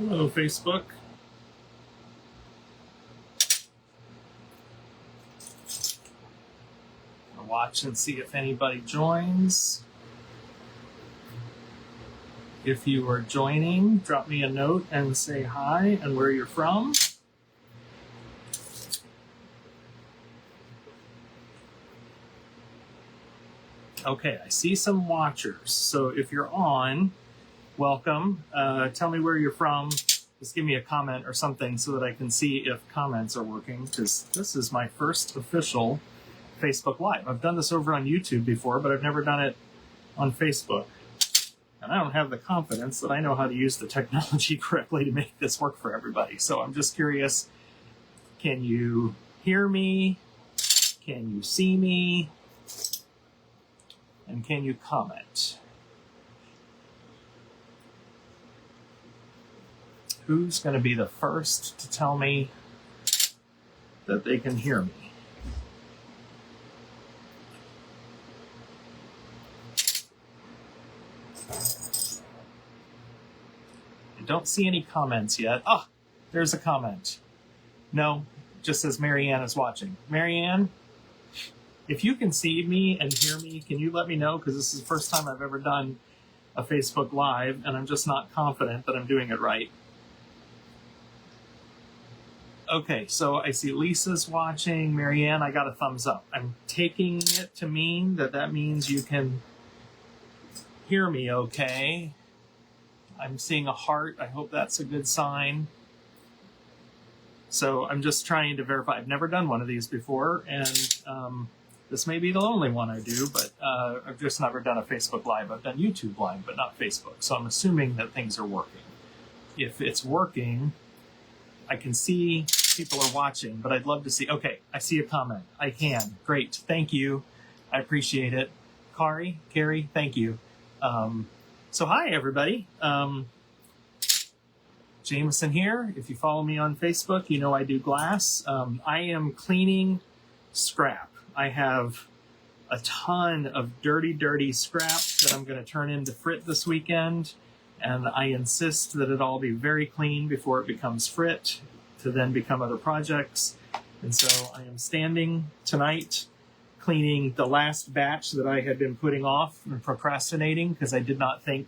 Hello, Facebook. I'll watch and see if anybody joins. If you are joining, drop me a note and say hi and where you're from. Okay, I see some watchers. So if you're on, welcome. Tell me where you're from. Just give me a comment or something so that I can see if comments are working, because this is my first official Facebook Live. I've done this over on YouTube before, but I've never done it on Facebook. And I don't have the confidence that I know how to use the technology correctly to make this work for everybody. So I'm just curious, can you hear me? Can you see me? And can you comment? Who's going to be the first to tell me that they can hear me? I don't see any comments yet. Ah, there's a comment. No, it just says Marianne is watching. Marianne, if you can see me and hear me, can you let me know? Because this is the first time I've ever done a Facebook Live, and I'm just not confident that I'm doing it right. Okay, so I see Lisa's watching. Marianne, I got a thumbs up. I'm taking it to mean that that means you can hear me okay. I'm seeing a heart. I hope that's a good sign. So I'm just trying to verify. I've never done one of these before, and this may be the only one I do, but I've just never done a Facebook Live. I've done YouTube Live, but not Facebook. So I'm assuming that things are working. If it's working, I can see people are watching, but I'd love to see. Okay, I see a comment. I can. Great. Thank you. I appreciate it. Carrie, thank you. So hi, everybody. Jameson here. If you follow me on Facebook, you know I do glass. I am cleaning scrap. I have a ton of dirty scrap that I'm going to turn into Frit this weekend, and I insist that it all be very clean before it becomes Frit to then become other projects. And so I am standing tonight cleaning the last batch that I had been putting off and procrastinating because I did not think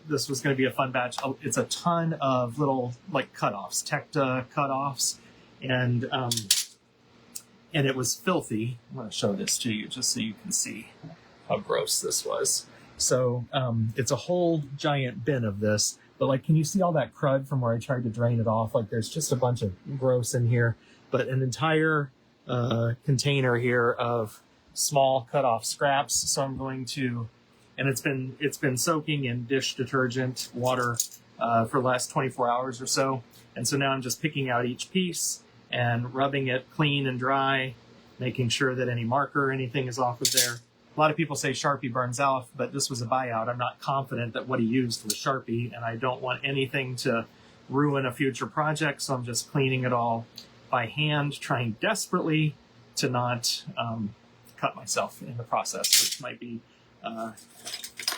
this was going to be a fun batch. It's a ton of little like cutoffs, Tecta cutoffs, and it was filthy. I'm going to show this to you just so you can see how gross this was. So it's a whole giant bin of this, but like, can you see all that crud from where I tried to drain it off? Like there's just a bunch of gross in here, but an entire container here of small cutoff scraps. So I'm going to, and it's been soaking in dish detergent water for the last 24 hours or so. And so now I'm just picking out each piece and rubbing it clean and dry, making sure that any marker or anything is off of there. A lot of people say Sharpie burns off, but this was a buyout. I'm not confident that what he used was Sharpie, and I don't want anything to ruin a future project, so I'm just cleaning it all by hand, trying desperately to not cut myself in the process, which might be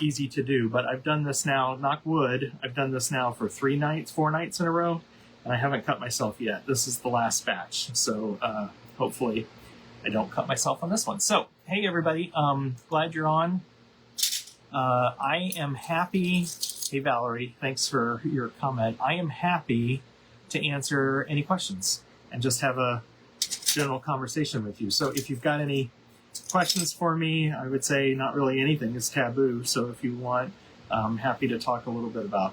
easy to do. But I've done this now, knock wood, I've done this now for 4 nights in a row, and I haven't cut myself yet. This is the last batch, so hopefully I don't cut myself on this one. So, hey everybody, glad you're on. I am happy, hey Valerie, thanks for your comment. I am happy to answer any questions and just have a general conversation with you. So if you've got any questions for me, I would say not really anything is taboo. So if you want, I'm happy to talk a little bit about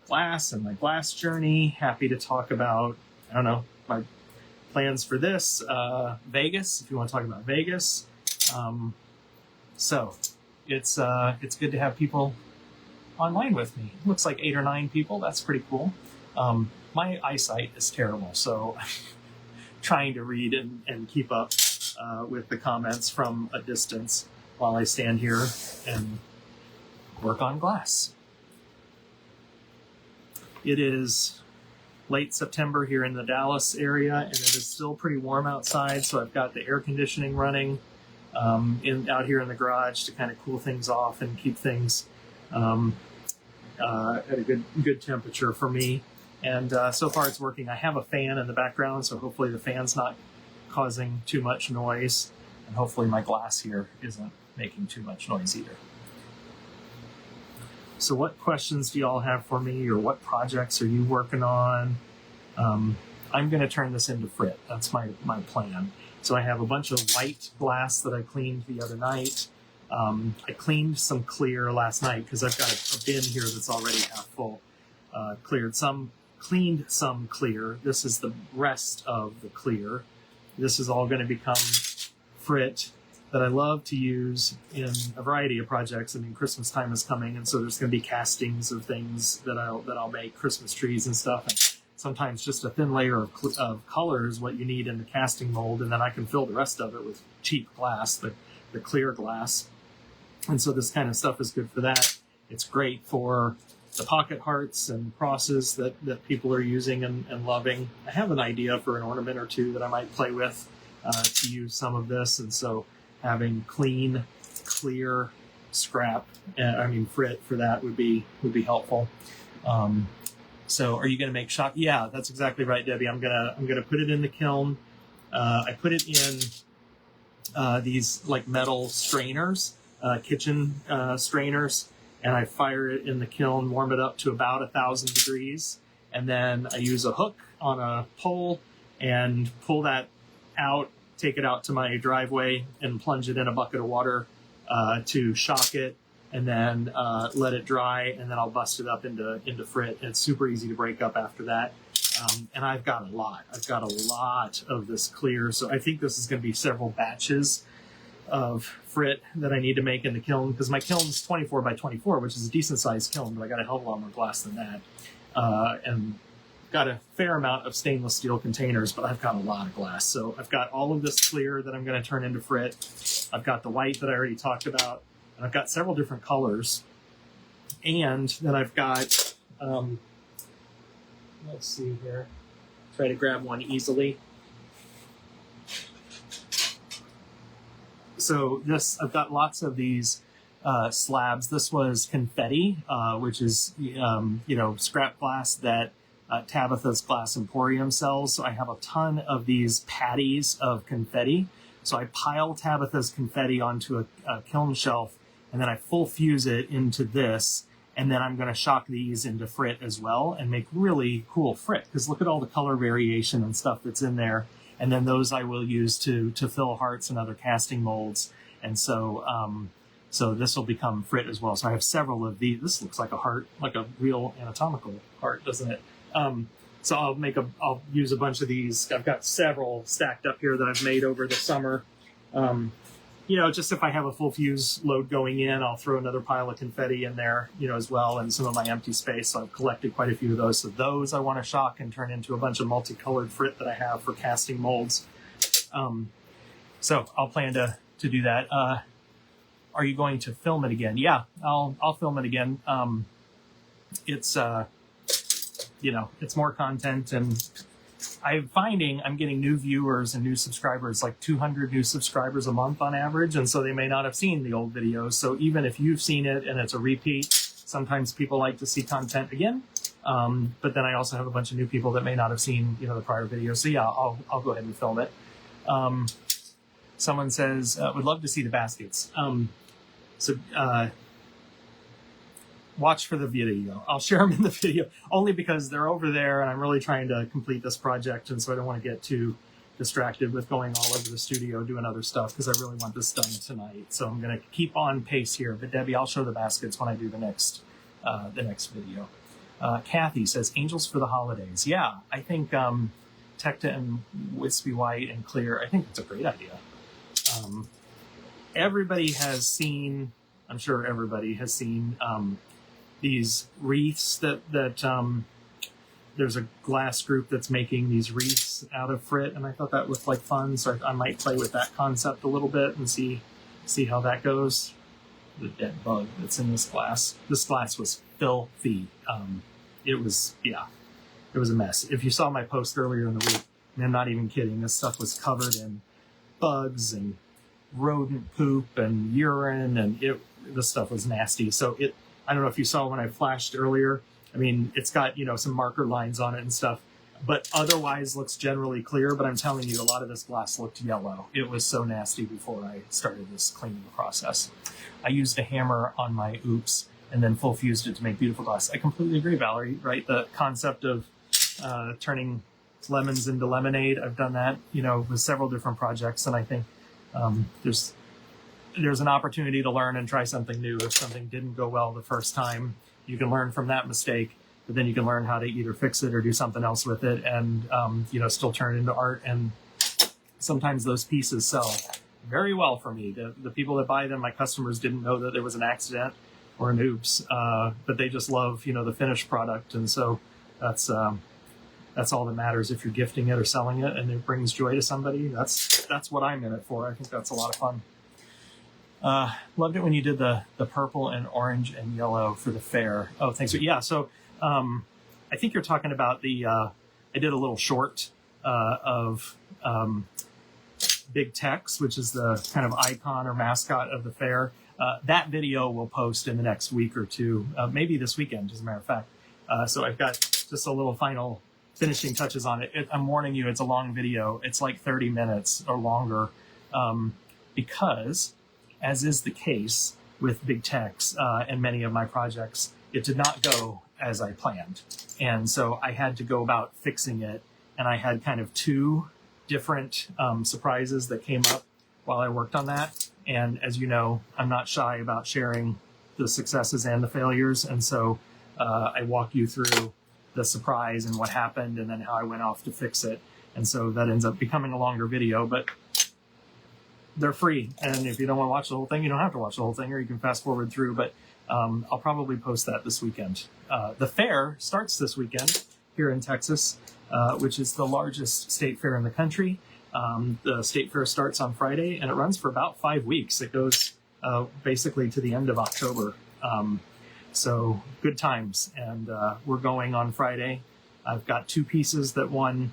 glass and my glass journey. Happy to talk about, I don't know, my plans for this, Vegas, if you want to talk about Vegas. So it's good to have people online with me. It looks like 8 or 9 people. That's pretty cool. My eyesight is terrible, so I'm trying to read and keep up with the comments from a distance while I stand here and work on glass. It is late September here in the Dallas area, and it is still pretty warm outside, so I've got the air conditioning running out here in the garage to kind of cool things off and keep things at a good temperature for me. And so far it's working. I have a fan in the background, so hopefully the fan's not causing too much noise. And hopefully my glass here isn't making too much noise either. So what questions do y'all have for me, or what projects are you working on? I'm going to turn this into Frit. That's my plan. So I have a bunch of white glass that I cleaned the other night. I cleaned some clear last night because I've got a bin here that's already half full. Cleaned some clear. This is the rest of the clear. This is all going to become Frit that I love to use in a variety of projects. I mean, Christmas time is coming, and so there's going to be castings of things that I'll make, Christmas trees and stuff. And sometimes just a thin layer of color is what you need in the casting mold, and then I can fill the rest of it with cheap glass, the clear glass. And so this kind of stuff is good for that. It's great for the pocket hearts and crosses that people are using and loving. I have an idea for an ornament or two that I might play with to use some of this, and so having clean, clear scrap, Frit for that would be helpful. So are you going to make shock? Yeah, that's exactly right, Debbie. I'm gonna put it in the kiln. I put it in these like metal strainers, kitchen strainers, and I fire it in the kiln, warm it up to about 1,000 degrees, and then I use a hook on a pole and pull that out, take it out to my driveway and plunge it in a bucket of water to shock it, and then let it dry, and then I'll bust it up into Frit. It's super easy to break up after that. And I've got a lot of this clear, so I think this is going to be several batches of Frit that I need to make in the kiln, because my kiln's 24 by 24, which is a decent sized kiln, but I got a hell of a lot more glass than that. And got a fair amount of stainless steel containers, but I've got a lot of glass. So I've got all of this clear that I'm going to turn into Frit. I've got the white that I already talked about, and I've got several different colors. And then I've got, let's see here, try to grab one easily. So I've got lots of these slabs. This was confetti, which is, scrap glass that Tabitha's Glass Emporium sells. So I have a ton of these patties of confetti. So I pile Tabitha's confetti onto a kiln shelf, and then I full fuse it into this, and then I'm going to shock these into Frit as well and make really cool Frit, because look at all the color variation and stuff that's in there. And then those I will use to fill hearts and other casting molds. And so so this will become Frit as well. So I have several of these. This looks like a heart, like a real anatomical heart, doesn't it? So I'll use a bunch of these. I've got several stacked up here that I've made over the summer. Just if I have a full fuse load going in, I'll throw another pile of confetti in there, as well, and some of my empty space. So I've collected quite a few of those. So those I want to shock and turn into a bunch of multicolored Frit that I have for casting molds. So I'll plan to do that. Are you going to film it again? Yeah, I'll film it again. It's more content, and I'm finding I'm getting new viewers and new subscribers, like 200 new subscribers a month on average, and so they may not have seen the old videos. So even if you've seen it and it's a repeat, sometimes people like to see content again. But then I also have a bunch of new people that may not have seen, the prior videos. So yeah, I'll go ahead and film it. Someone says, would love to see the baskets. Watch for the video. I'll share them in the video, only because they're over there and I'm really trying to complete this project, and so I don't want to get too distracted with going all over the studio doing other stuff, because I really want this done tonight. So I'm going to keep on pace here. But Debbie, I'll show the baskets when I do the next video. Kathy says, Angels for the Holidays. Yeah, I think Tecta and Wispy White and Clear, I think it's a great idea. Everybody has seen, I'm sure everybody has seen these wreaths that there's a glass group that's making these wreaths out of Frit, and I thought that looked like fun, so I might play with that concept a little bit and see how that goes. The dead bug that's in this glass. This glass was filthy. It was a mess. If you saw my post earlier in the week, and I'm not even kidding, this stuff was covered in bugs and rodent poop and urine, and this stuff was nasty. So I don't know if you saw when I flashed earlier. I mean, it's got, you know, some marker lines on it and stuff, but otherwise looks generally clear. But I'm telling you, a lot of this glass looked yellow. It was so nasty before I started this cleaning process. I used a hammer on my oops and then full fused it to make beautiful glass. I completely agree, Valerie, right? The concept of turning lemons into lemonade. I've done that, you know, with several different projects. And I think there's an opportunity to learn and try something new. If something didn't go well the first time, you can learn from that mistake, but then you can learn how to either fix it or do something else with it and, you know, still turn it into art. And sometimes those pieces sell very well for me. The people that buy them, my customers, didn't know that there was an accident or an oops, but they just love, you know, the finished product. And so that's all that matters. If you're gifting it or selling it and it brings joy to somebody, that's what I'm in it for. I think that's a lot of fun. Loved it when you did the purple and orange and yellow for the fair. Oh, thanks. Yeah. So, I think you're talking about I did a little short, of, Big Tex, which is the kind of icon or mascot of the fair. That video will post in the next week or two, maybe this weekend, as a matter of fact. So I've got just a little final finishing touches on it. I'm warning you, it's a long video. It's like 30 minutes or longer, because, as is the case with Big Tex and many of my projects, it did not go as I planned. And so I had to go about fixing it. And I had kind of two different surprises that came up while I worked on that. And as you know, I'm not shy about sharing the successes and the failures. And so I walk you through the surprise and what happened and then how I went off to fix it. And so that ends up becoming a longer video, but they're free. And if you don't want to watch the whole thing, you don't have to watch the whole thing, or you can fast forward through, but I'll probably post that this weekend. The fair starts this weekend here in Texas, which is the largest state fair in the country. The state fair starts on Friday and it runs for about 5 weeks. It goes basically to the end of October. So good times. And we're going on Friday. I've got 2 pieces that won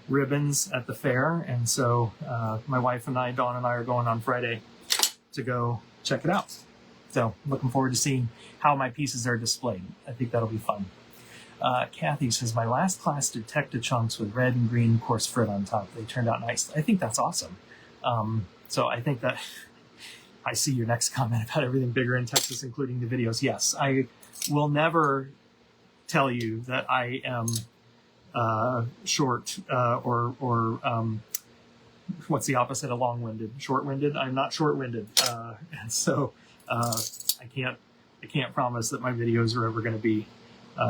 ribbons at the fair. And so my wife and I, Dawn and I, are going on Friday to go check it out. So looking forward to seeing how my pieces are displayed. I think that'll be fun. Kathy says, my last class did Tecta chunks with red and green coarse frit on top. They turned out nice. I think that's awesome. So I think that I see your next comment about everything bigger in Texas, including the videos. Yes, I will never tell you that I am short or what's the opposite of long-winded? Short-winded. I'm not short-winded, and so I can't promise that my videos are ever going to be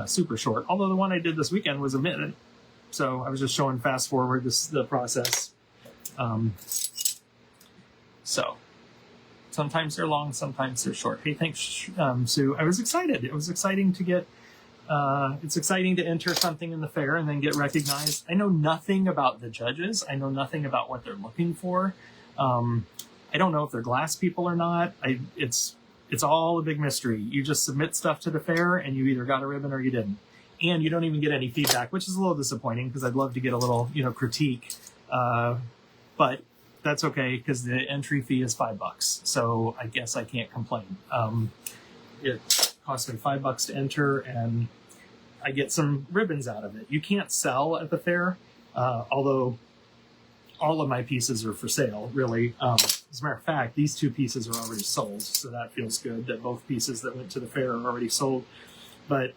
super short. Although the one I did this weekend was a minute, so I was just showing fast forward the process. So sometimes they're long, sometimes they're short. Hey, thanks, Sue. I was excited. It was exciting to get. It's exciting to enter something in the fair and then get recognized. I know nothing about the judges. I know nothing about what they're looking for. I don't know if they're glass people or not. It's all a big mystery. You just submit stuff to the fair and you either got a ribbon or you didn't. And you don't even get any feedback, which is a little disappointing because I'd love to get a little, critique. But that's okay because the entry fee is $5. So I guess I can't complain. It cost me $5 to enter and I get some ribbons out of it. You can't sell at the fair, although all of my pieces are for sale, really. As a matter of fact, these 2 pieces are already sold, so that feels good that both pieces that went to the fair are already sold. But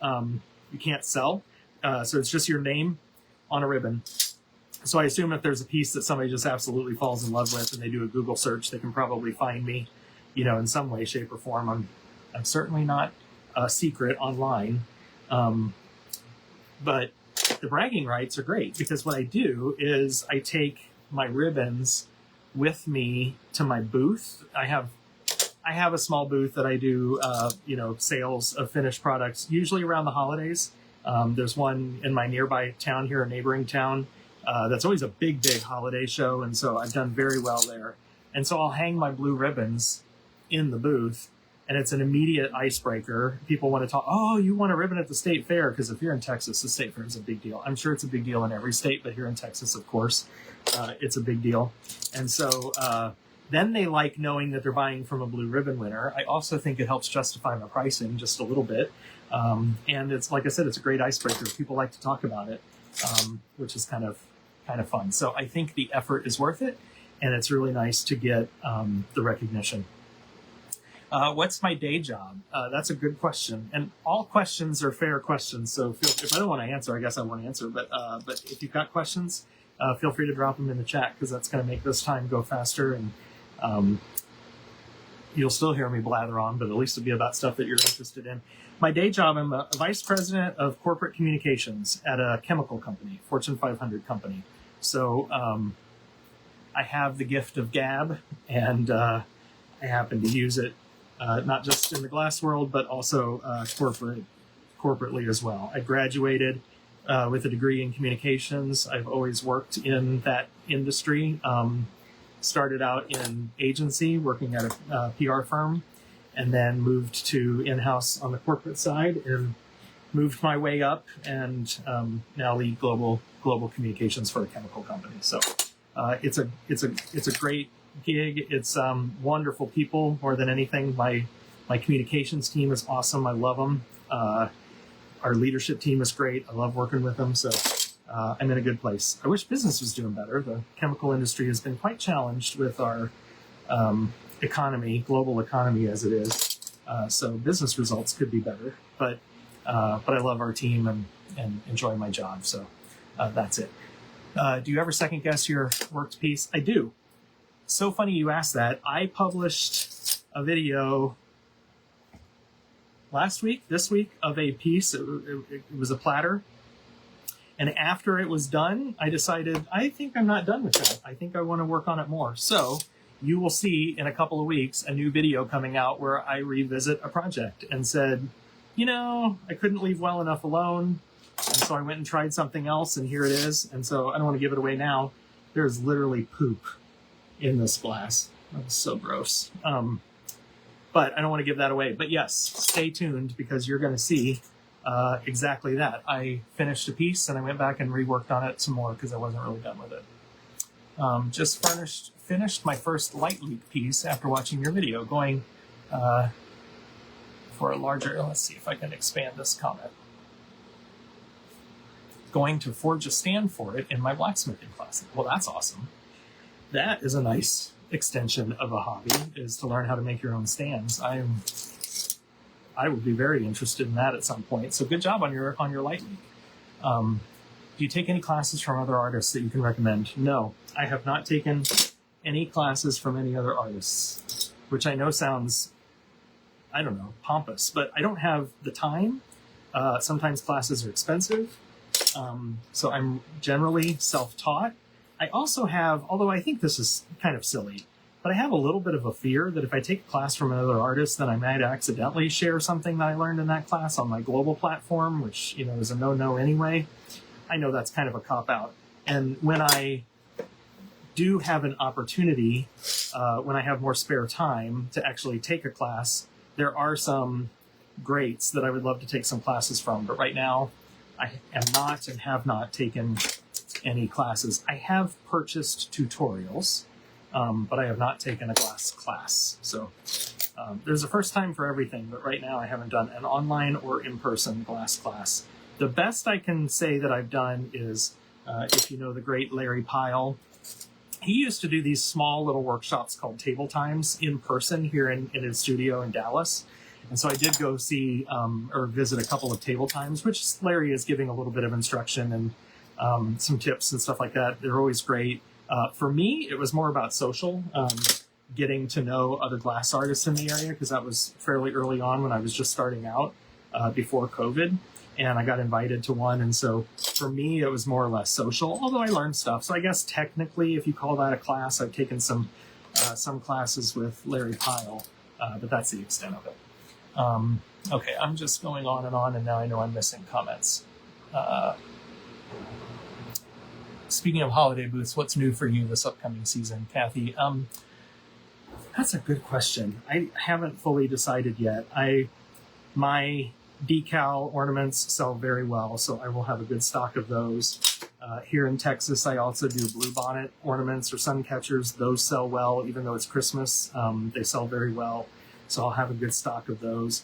you can't sell, so it's just your name on a ribbon. So I assume if there's a piece that somebody just absolutely falls in love with and they do a Google search, they can probably find me, in some way, shape, or form. I'm certainly not a secret online, but the bragging rights are great because what I do is I take my ribbons with me to my booth. I have a small booth that I do, sales of finished products, usually around the holidays. There's one in my nearby town here, a neighboring town, that's always a big, big holiday show. And so I've done very well there. And so I'll hang my blue ribbons in the booth and it's an immediate icebreaker. People want to talk, oh, you want a ribbon at the state fair? Because if you're in Texas, the state fair is a big deal. I'm sure it's a big deal in every state, but here in Texas, of course, it's a big deal. And so Then they like knowing that they're buying from a blue ribbon winner. I also think it helps justify my pricing just a little bit. And it's, like I said, it's a great icebreaker. People like to talk about it, which is kind of fun. So I think the effort is worth it, and it's really nice to get the recognition. What's my day job? That's a good question. And all questions are fair questions. So if I don't want to answer, I guess I won't answer. But if you've got questions, feel free to drop them in the chat, because that's going to make this time go faster. And you'll still hear me blather on, but at least it'll be about stuff that you're interested in. My day job, I'm a vice president of corporate communications at a chemical company, Fortune 500 company. So I have the gift of gab, and I happen to use it not just in the glass world, but also corporately as well. I graduated with a degree in communications. I've always worked in that industry. Started out in agency, working at a PR firm, and then moved to in-house on the corporate side, and moved my way up, and now lead global communications for a chemical company. So it's a great gig. It's wonderful people more than anything. My communications team is awesome. I love them. Our leadership team is great. I love working with them. So I'm in a good place. I wish business was doing better. The chemical industry has been quite challenged with our economy, global economy as it is. So business results could be better. But I love our team and enjoy my job. So that's it. Do you ever second guess your worked piece? I do. So funny you asked that. I published a video this week, of a piece. It was a platter. And after it was done, I decided, I think I'm not done with that. I think I want to work on it more. So you will see in a couple of weeks a new video coming out where I revisit a project and said, I couldn't leave well enough alone. And so I went and tried something else, and here it is. And so I don't want to give it away now. There's literally poop in this glass. That's so gross. But I don't want to give that away. But yes, stay tuned, because you're going to see exactly that. I finished a piece, and I went back and reworked on it some more because I wasn't really done with it. Just finished my first light leak piece after watching your video, going for a larger, let's see if I can expand this comment. Going to forge a stand for it in my blacksmithing class. Well, that's awesome. That is a nice extension of a hobby, is to learn how to make your own stands. I would be very interested in that at some point. So good job on your light leak. Do you take any classes from other artists that you can recommend? No, I have not taken any classes from any other artists, which I know sounds, I don't know, pompous, but I don't have the time. Sometimes classes are expensive. So I'm generally self-taught. I also have, although I think this is kind of silly, but I have a little bit of a fear that if I take a class from another artist, then I might accidentally share something that I learned in that class on my global platform, which, is a no-no anyway. I know that's kind of a cop-out. And when I do have an opportunity, when I have more spare time to actually take a class, there are some greats that I would love to take some classes from. But right now, I am not and have not taken any classes. I have purchased tutorials, but I have not taken a glass class. So there's a first time for everything, but right now I haven't done an online or in-person glass class. The best I can say that I've done is, if you know the great Larry Pyle, he used to do these small little workshops called Table Times in person here in his studio in Dallas. And so I did go see or visit a couple of Table Times, which Larry is giving a little bit of instruction and some tips and stuff like that. They're always great. For me, it was more about social, getting to know other glass artists in the area, because that was fairly early on when I was just starting out before COVID, and I got invited to one. And so for me, it was more or less social, although I learned stuff. So I guess technically, if you call that a class, I've taken some classes with Larry Pyle, but that's the extent of it. Okay, I'm just going on, and now I know I'm missing comments. Speaking of holiday booths, what's new for you this upcoming season, Kathy? That's a good question. I haven't fully decided yet. My decal ornaments sell very well, so I will have a good stock of those. Here in Texas, I also do bluebonnet ornaments or sun catchers. Those sell well, even though it's Christmas. They sell very well, so I'll have a good stock of those.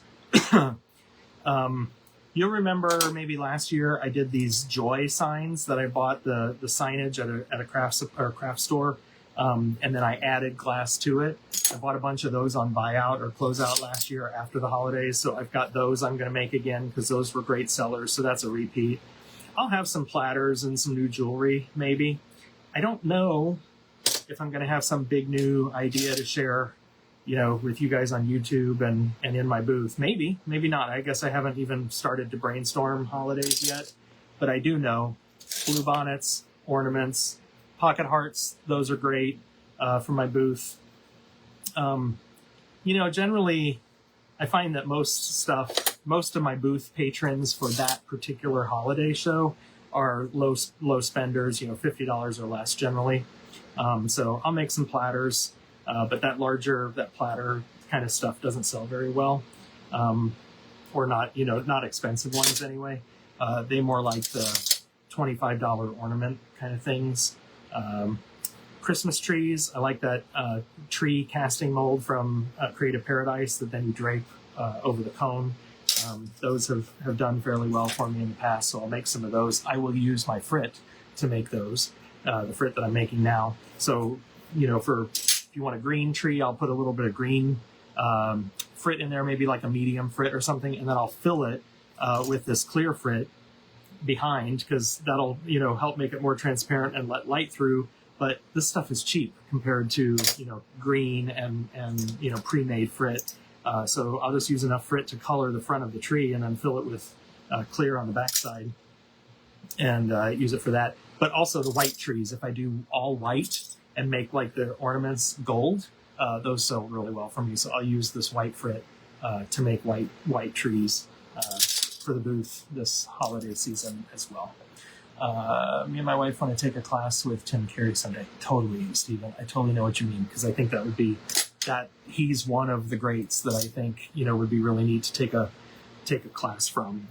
You'll remember maybe last year I did these joy signs that I bought the signage at a craft store, and then I added glass to it. I bought a bunch of those on buyout or closeout last year after the holidays, so I've got those I'm going to make again because those were great sellers, so that's a repeat. I'll have some platters and some new jewelry, maybe. I don't know if I'm going to have some big new idea to share, with you guys on YouTube and in my booth. Maybe not. I guess I haven't even started to brainstorm holidays yet, but I do know blue bonnets, ornaments, pocket hearts. Those are great for my booth. Generally, I find that most of my booth patrons for that particular holiday show are low spenders, $50 or less generally. So I'll make some platters, but that platter kind of stuff doesn't sell very well, or not expensive ones anyway. They more like the $25 ornament kind of things. Christmas trees, I like that tree casting mold from Creative Paradise that then you drape over the cone. Those have done fairly well for me in the past, so I'll make some of those. I will use my Frit to make those, the Frit that I'm making now. So, if you want a green tree, I'll put a little bit of green Frit in there, maybe like a medium Frit or something, and then I'll fill it with this clear Frit behind, because that'll, help make it more transparent and let light through. But this stuff is cheap compared to, green and pre-made Frit. So I'll just use enough Frit to color the front of the tree and then fill it with clear on the backside and use it for that. But also the white trees, if I do all white and make like the ornaments gold, those sell really well for me. So I'll use this white Frit to make white trees for the booth this holiday season as well. Me and my wife want to take a class with Tim Carey someday. Totally, Stephen. I totally know what you mean, because I think that would be that he's one of the greats that I think would be really neat to take a class from.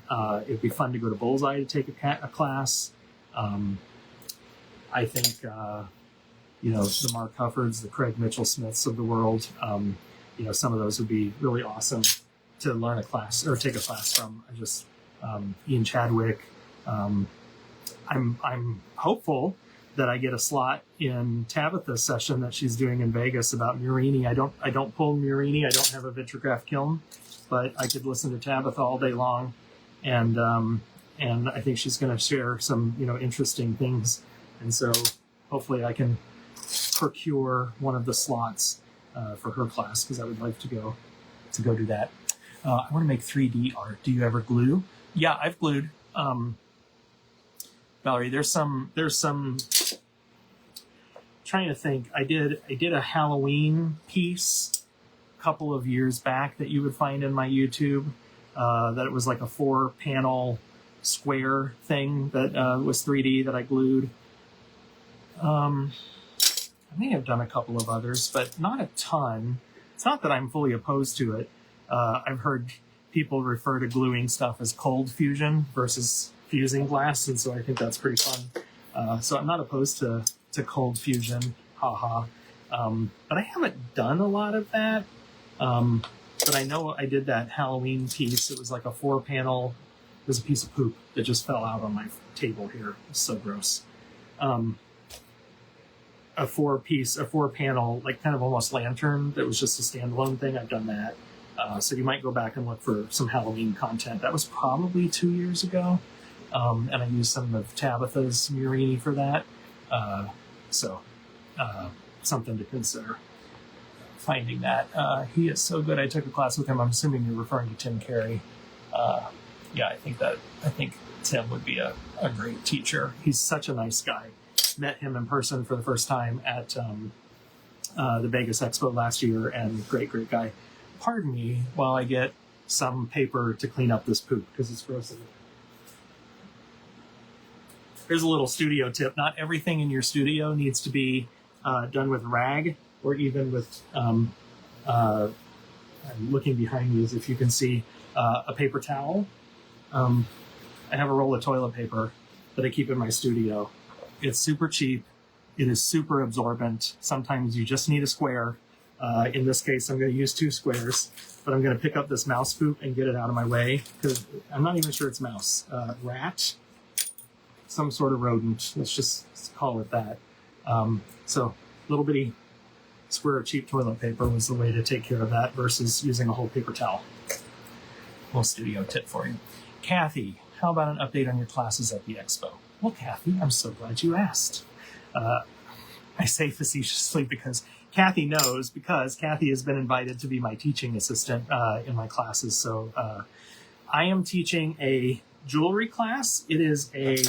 It'd be fun to go to Bullseye to take a class. I think the Mark Huffords, the Craig Mitchell Smiths of the world. Some of those would be really awesome to learn a class or take a class from. Ian Chadwick. I'm hopeful that I get a slot in Tabitha's session that she's doing in Vegas about Murini. I don't pull Murini. I don't have a Vitrograph kiln, but I could listen to Tabitha all day long, and I think she's going to share some interesting things, and so hopefully I can procure one of the slots for her class, because I would like to go do that. I want to make 3D art. Do you ever glue? Yeah, I've glued. Valerie, there's some trying to think. I did a Halloween piece a couple of years back that you would find in my YouTube, that it was like a 4-panel square thing that was 3D that I glued. I may have done a couple of others, but not a ton. It's not that I'm fully opposed to it. I've heard people refer to gluing stuff as cold fusion versus fusing glass, and so I think that's pretty fun. So I'm not opposed to cold fusion, haha. But I haven't done a lot of that. But I know I did that Halloween piece. It was like a 4-panel. It was a piece of poop that just fell out on my table here. It's so gross. A 4-panel, like kind of almost lantern that was just a standalone thing. I've done that. So you might go back and look for some Halloween content. That was probably 2 years ago. And I used some of Tabitha's Murini for that. So something to consider, finding that. He is so good. I took a class with him. I'm assuming you're referring to Tim Carey. Yeah, I think Tim would be a great teacher. He's such a nice guy. Met him in person for the first time at the Vegas Expo last year, and great guy. Pardon me while I get some paper to clean up this poop, because it's gross. Here's a little studio tip. Not everything in your studio needs to be done with rag, or even with, I'm looking behind me as if you can see, a paper towel. I have a roll of toilet paper that I keep in my studio. It's super cheap. It is super absorbent. Sometimes you just need a square. In this case, I'm going to use 2 squares, but I'm going to pick up this mouse poop and get it out of my way because I'm not even sure it's mouse. Rat, some sort of rodent. Let's just call it that. So little bitty square of cheap toilet paper was the way to take care of that versus using a whole paper towel. Little studio tip for you. Kathy, how about an update on your classes at the expo? Well, Kathy, I'm so glad you asked. I say facetiously because Kathy knows, because Kathy has been invited to be my teaching assistant in my classes. So I am teaching a jewelry class. It is a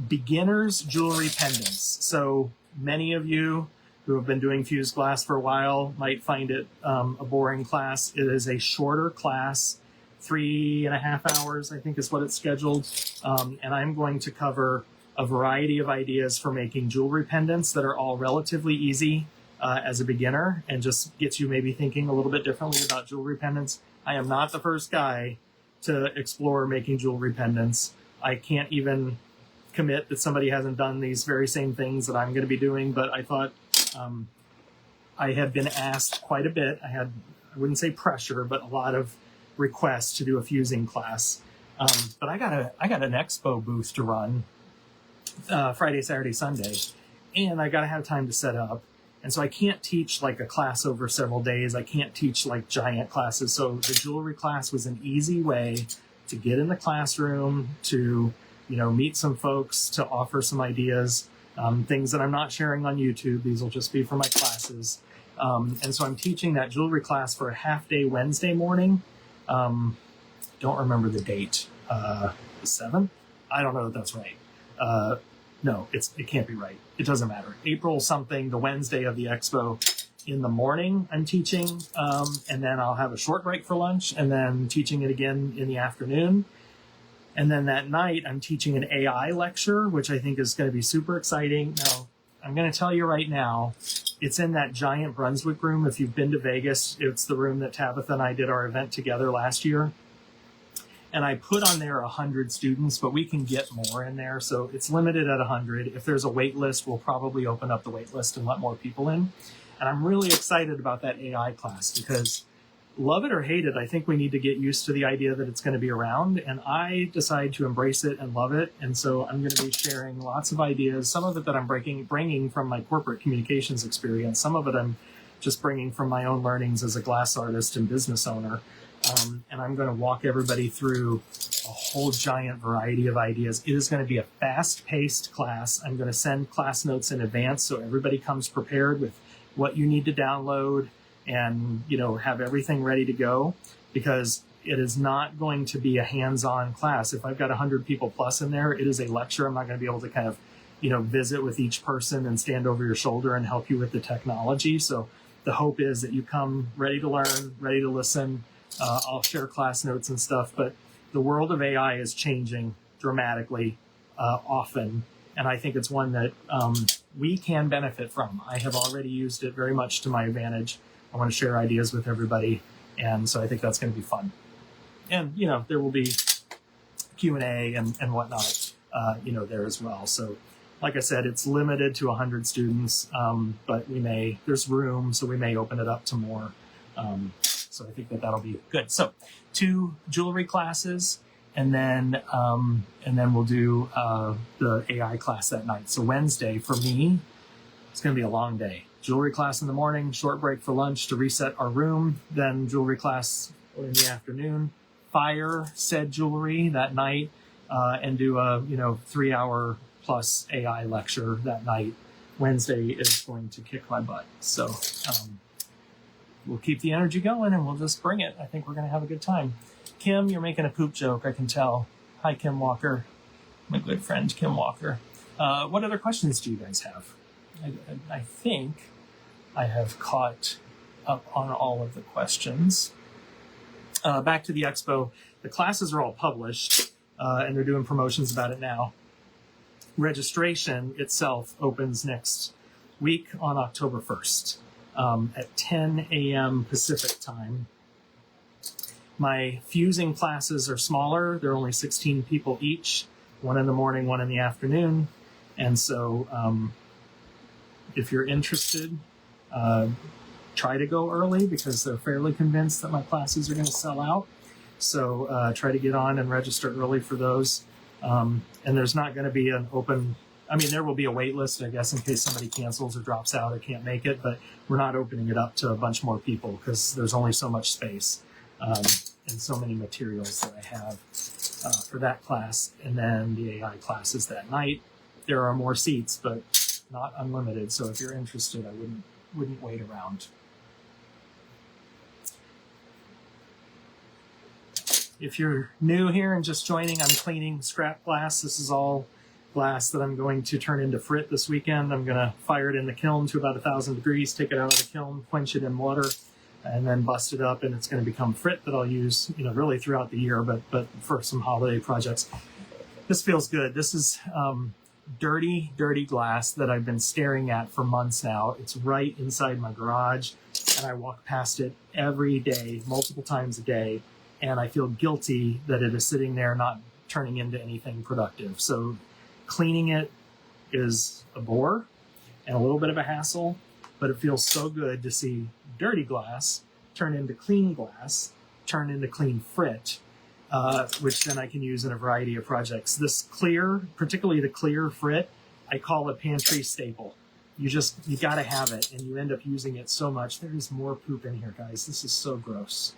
beginner's jewelry pendants. So many of you who have been doing fused glass for a while might find it a boring class. It is a shorter class, 3.5 hours, I think is what it's scheduled. And I'm going to cover a variety of ideas for making jewelry pendants that are all relatively easy as a beginner and just gets you maybe thinking a little bit differently about jewelry pendants. I am not the first guy to explore making jewelry pendants. I can't even commit that somebody hasn't done these very same things that I'm going to be doing, but I thought I had been asked quite a bit. I wouldn't say pressure, but a lot of requests to do a fusing class. But I got an expo booth to run Friday, Saturday, Sunday, and I got to have time to set up. And so I can't teach like a class over several days. I can't teach like giant classes. So the jewelry class was an easy way to get in the classroom, to, meet some folks, to offer some ideas, things that I'm not sharing on YouTube. These will just be for my classes. And so I'm teaching that jewelry class for a half day Wednesday morning. Don't remember the date. The 7th? I don't know if that's right. No, it can't be right. It doesn't matter. April something, the Wednesday of the expo in the morning, I'm teaching. And then I'll have a short break for lunch and then teaching it again in the afternoon. And then that night I'm teaching an AI lecture, which I think is going to be super exciting. Now, I'm going to tell you right now, it's in that giant Brunswick room. If you've been to Vegas, it's the room that Tabitha and I did our event together last year. And I put on there 100 students, but we can get more in there. So it's limited at 100. If there's a wait list, we'll probably open up the wait list and let more people in. And I'm really excited about that AI class because, love it or hate it, I think we need to get used to the idea that it's going to be around. And I decide to embrace it and love it. And so I'm going to be sharing lots of ideas, some of it that I'm bringing from my corporate communications experience. Some of it I'm just bringing from my own learnings as a glass artist and business owner. And I'm going to walk everybody through a whole giant variety of ideas. It is going to be a fast-paced class. I'm going to send class notes in advance so everybody comes prepared with what you need to download and, have everything ready to go, because it is not going to be a hands-on class. If I've got 100 people plus in there, it is a lecture. I'm not going to be able to kind of, visit with each person and stand over your shoulder and help you with the technology. So the hope is that you come ready to learn, ready to listen. I'll share class notes and stuff, but the world of AI is changing dramatically often, and I think it's one that we can benefit from. I have already used it very much to my advantage. I want to share ideas with everybody, and so I think that's going to be fun. And, there will be Q&A and whatnot, there as well. So, like I said, it's limited to 100 students, but there's room, so we may open it up to more. So I think that'll be good. So 2 jewelry classes, and then we'll do the AI class that night. So Wednesday for me, it's going to be a long day. Jewelry class in the morning, short break for lunch to reset our room, then jewelry class in the afternoon, fire said jewelry that night, and do a 3-hour plus AI lecture that night. Wednesday is going to kick my butt. So we'll keep the energy going and we'll just bring it. I think we're going to have a good time. Kim, you're making a poop joke, I can tell. Hi, Kim Walker, my good friend, Kim Walker. What other questions do you guys have? I think I have caught up on all of the questions. Back to the expo. The classes are all published, and they're doing promotions about it now. Registration itself opens next week on October 1st. At 10 a.m. Pacific time. My fusing classes are smaller. They're only 16 people each, one in the morning, one in the afternoon. And so if you're interested, try to go early because they're fairly convinced that my classes are going to sell out. So try to get on and register early for those. And there's not going to be an open, I mean, there will be a wait list, I guess, in case somebody cancels or drops out or can't make it, but we're not opening it up to a bunch more people because there's only so much space and so many materials that I have for that class. And then the AI class is that night. There are more seats, but not unlimited. So if you're interested, I wouldn't wait around. If you're new here and just joining, I'm cleaning scrap glass. This is all glass that I'm going to turn into Frit this weekend. I'm going to fire it in the kiln to about 1,000 degrees, take it out of the kiln, quench it in water, and then bust it up, and it's going to become Frit that I'll use, really throughout the year, but for some holiday projects. This feels good. This is dirty glass that I've been staring at for months now. It's right inside my garage, and I walk past it every day, multiple times a day, and I feel guilty that it is sitting there not turning into anything productive. So cleaning it is a bore and a little bit of a hassle, but it feels so good to see dirty glass turn into clean glass, turn into clean Frit, which then I can use in a variety of projects. This clear, particularly the clear Frit, I call a pantry staple. You gotta have it, and you end up using it so much. There is more poop in here, guys. This is so gross.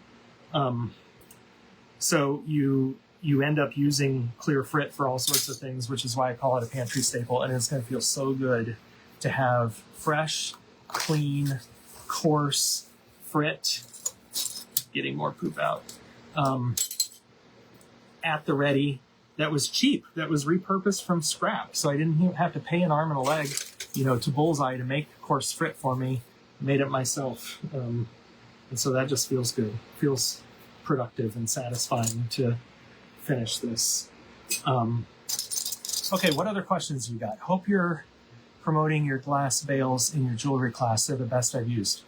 So you end up using clear Frit for all sorts of things, which is why I call it a pantry staple. And it's going to feel so good to have fresh, clean, coarse Frit, getting more poop out, at the ready. That was cheap. That was repurposed from scrap. So I didn't even have to pay an arm and a leg, to Bullseye to make coarse Frit for me. I made it myself. And so that just feels good. Feels productive and satisfying to finish this. Okay, what other questions you got? Hope you're promoting your glass bales in your jewelry class. They're the best I've used.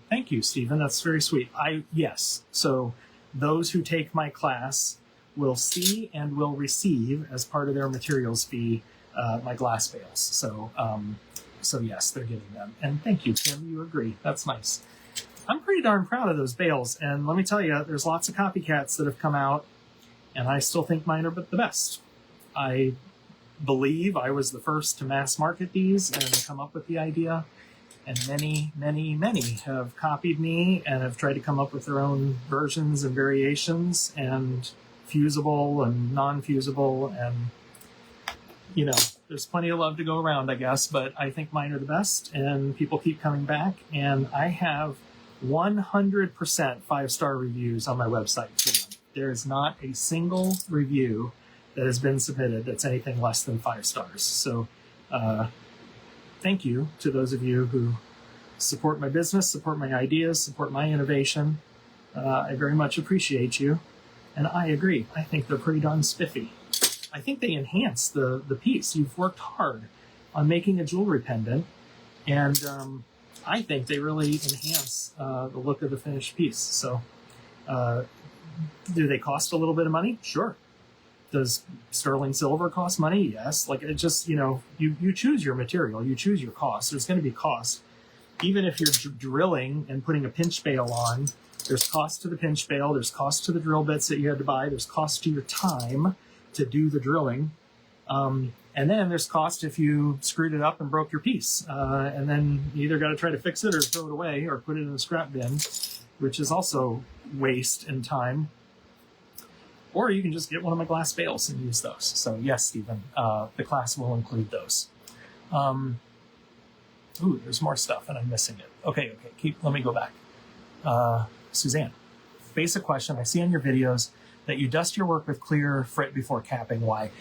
Thank you, Stephen. That's very sweet. Yes. So those who take my class will see and will receive as part of their materials fee my glass bales. So yes, they're getting them. And thank you, Tim. You agree. That's nice. I'm pretty darn proud of those bales. And let me tell you, there's lots of copycats that have come out, and I still think mine are the best. I believe I was the first to mass market these and come up with the idea. And many, many, many have copied me and have tried to come up with their own versions and variations and fusible and non-fusible. And, there's plenty of love to go around, I guess, but I think mine are the best, and people keep coming back. And I have 100% 5-star reviews on my website for them. There is not a single review that has been submitted that's anything less than 5 stars. So thank you to those of you who support my business, support my ideas, support my innovation. I very much appreciate you. And I agree. I think they're pretty darn spiffy. I think they enhance the piece. You've worked hard on making a jewelry pendant, and I think they really enhance the look of the finished piece. So do they cost a little bit of money? Sure. Does sterling silver cost money? Yes. Like, it just, you choose your material, you choose your cost. There's going to be cost. Even if you're drilling and putting a pinch bale on, there's cost to the pinch bale, there's cost to the drill bits that you had to buy, there's cost to your time to do the drilling. And then there's cost if you screwed it up and broke your piece. And then you either got to try to fix it or throw it away or put it in the scrap bin, which is also waste and time. Or you can just get one of my glass bales and use those. So yes, Stephen, the class will include those. Ooh, there's more stuff and I'm missing it. Okay, let me go back. Suzanne, basic question. I see on your videos that you dust your work with clear Frit before capping. Why?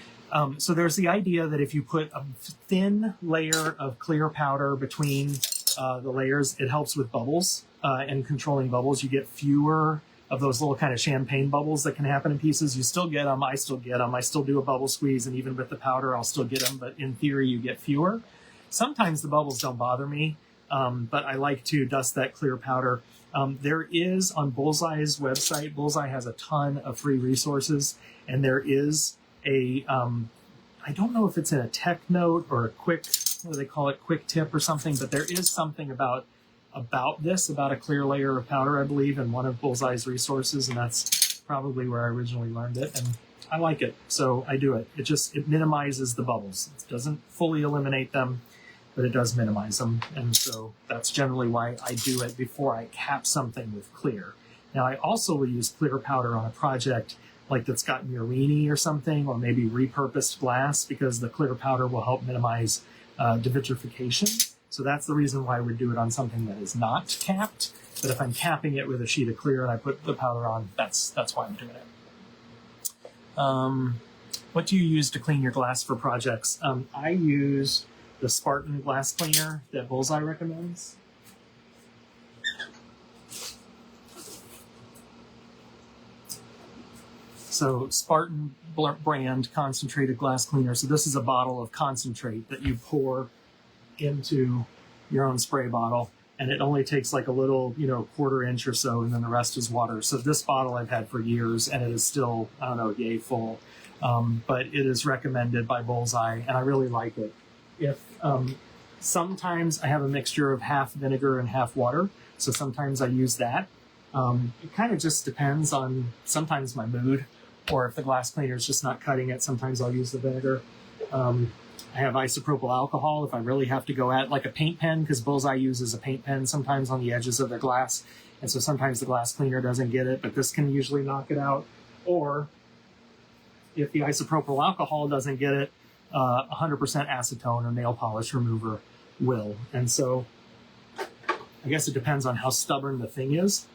So there's the idea that if you put a thin layer of clear powder between the layers, it helps with bubbles and controlling bubbles. You get fewer of those little kind of champagne bubbles that can happen in pieces. You still get them. I still get them. I still do a bubble squeeze, and even with the powder, I'll still get them. But in theory, you get fewer. Sometimes the bubbles don't bother me, but I like to dust that clear powder. There is on Bullseye's website, Bullseye has a ton of free resources, and there is a I don't know if it's in a tech note or a quick, what do they call it, quick tip or something, but there is something about this, about a clear layer of powder, I believe, in one of Bullseye's resources, and that's probably where I originally learned it, and I like it, so I do it. It minimizes the bubbles. It doesn't fully eliminate them, but it does minimize them, and so that's generally why I do it before I cap something with clear. Now, I also will use clear powder on a project like that's got Murini or something, or maybe repurposed glass, because the clear powder will help minimize devitrification. So that's the reason why I would do it on something that is not capped. But if I'm capping it with a sheet of clear and I put the powder on, that's why I'm doing it. What do you use to clean your glass for projects? I use the Spartan glass cleaner that Bullseye recommends. So Spartan brand concentrated glass cleaner. So this is a bottle of concentrate that you pour into your own spray bottle, and it only takes like a little, quarter inch or so, and then the rest is water. So this bottle I've had for years, and it is still, I don't know, yay full. But it is recommended by Bullseye, and I really like it. If sometimes I have a mixture of half vinegar and half water, so sometimes I use that. It kind of just depends on sometimes my mood, or if the glass cleaner is just not cutting it, sometimes I'll use the vinegar. I have isopropyl alcohol if I really have to go at like a paint pen, because Bullseye uses a paint pen sometimes on the edges of their glass, and so sometimes the glass cleaner doesn't get it, but this can usually knock it out. Or if the isopropyl alcohol doesn't get it, 100% acetone or nail polish remover will. And so I guess it depends on how stubborn the thing is.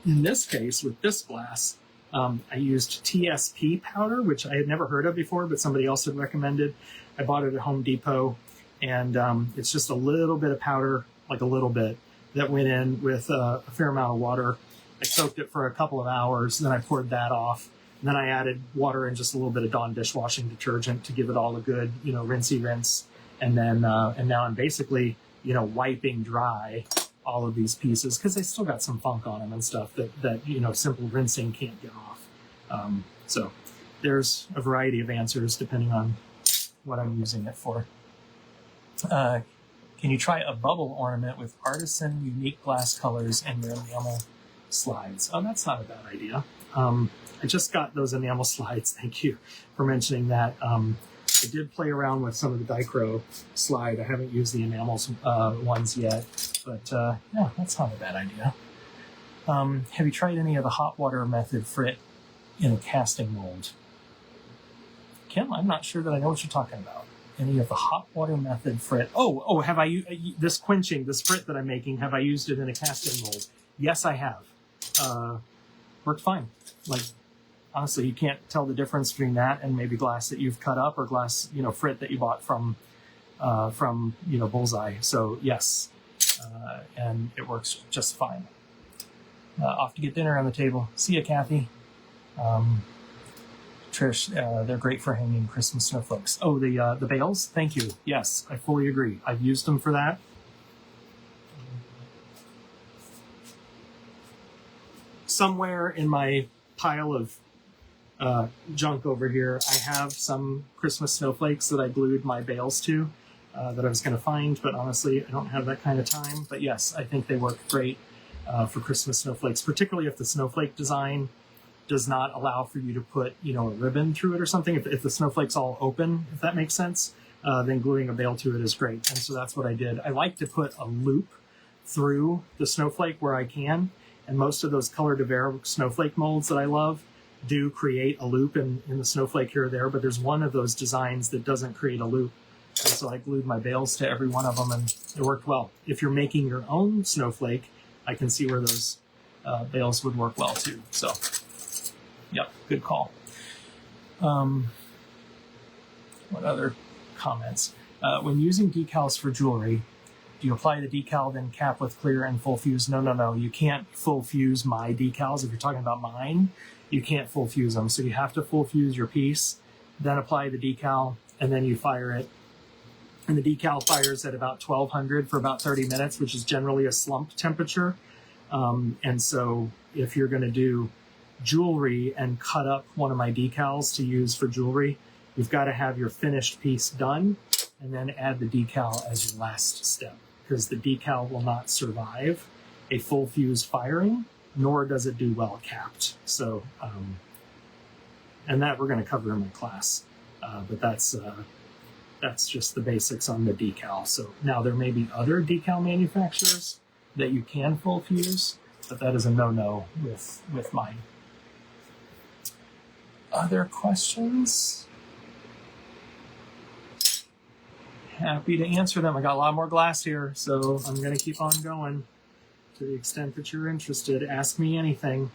In this case, with this glass, I used TSP powder, which I had never heard of before, but somebody else had recommended. I bought it at Home Depot, and it's just a little bit of powder, like a little bit, that went in with a fair amount of water. I soaked it for a couple of hours, then I poured that off. And then I added water and just a little bit of Dawn dishwashing detergent to give it all a good, rinsey rinse. And then, and now I'm basically, wiping dry all of these pieces, because they still got some funk on them and stuff that simple rinsing can't get off. So there's a variety of answers depending on what I'm using it for. Can you try a bubble ornament with artisan unique glass colors and your enamel slides? Oh, that's not a bad idea. I just got those enamel slides. Thank you for mentioning that. I did play around with some of the Dichro slide. I haven't used the enamels ones yet, but yeah, that's not a bad idea. Have you tried any of the hot water method Frit in a casting mold? Kim, I'm not sure that I know what you're talking about. Any of the hot water method Frit? Oh, have I this Frit that I'm making? Have I used it in a casting mold? Yes, I have. Worked fine. Like, honestly, you can't tell the difference between that and maybe glass that you've cut up or glass, Frit that you bought from Bullseye. So yes, and it works just fine. Off to get dinner on the table. See ya, Kathy. Trish, they're great for hanging Christmas snowflakes. Oh, the bales? Thank you. Yes, I fully agree. I've used them for that. Somewhere in my pile of junk over here, I have some Christmas snowflakes that I glued my bales to that I was going to find, but honestly, I don't have that kind of time. But yes, I think they work great for Christmas snowflakes, particularly if the snowflake design does not allow for you to put, a ribbon through it or something. If the snowflake's all open, if that makes sense, then gluing a bale to it is great. And so that's what I did. I like to put a loop through the snowflake where I can. And most of those Color de Verre snowflake molds that I love do create a loop in the snowflake here or there, but there's one of those designs that doesn't create a loop. And so I glued my bales to every one of them, and it worked well. If you're making your own snowflake, I can see where those bales would work well too. So, yep, good call. What other comments? When using decals for jewelry, do you apply the decal, then cap with clear and full fuse? No. You can't full fuse my decals. If you're talking about mine, you can't full fuse them. So you have to full fuse your piece, then apply the decal, and then you fire it. And the decal fires at about 1200 for about 30 minutes, which is generally a slump temperature. And so if you're going to do jewelry and cut up one of my decals to use for jewelry, You've got to have your finished piece done and then add the decal as your last step, because the decal will not survive a full fuse firing, nor does it do well capped. So, and that we're going to cover in my class, but that's just the basics on the decal. So now there may be other decal manufacturers that you can full fuse, but that is a no-no with mine. Other questions? Happy to answer them. I got a lot more glass here, so I'm going to keep on going. To the extent that you're interested, ask me anything.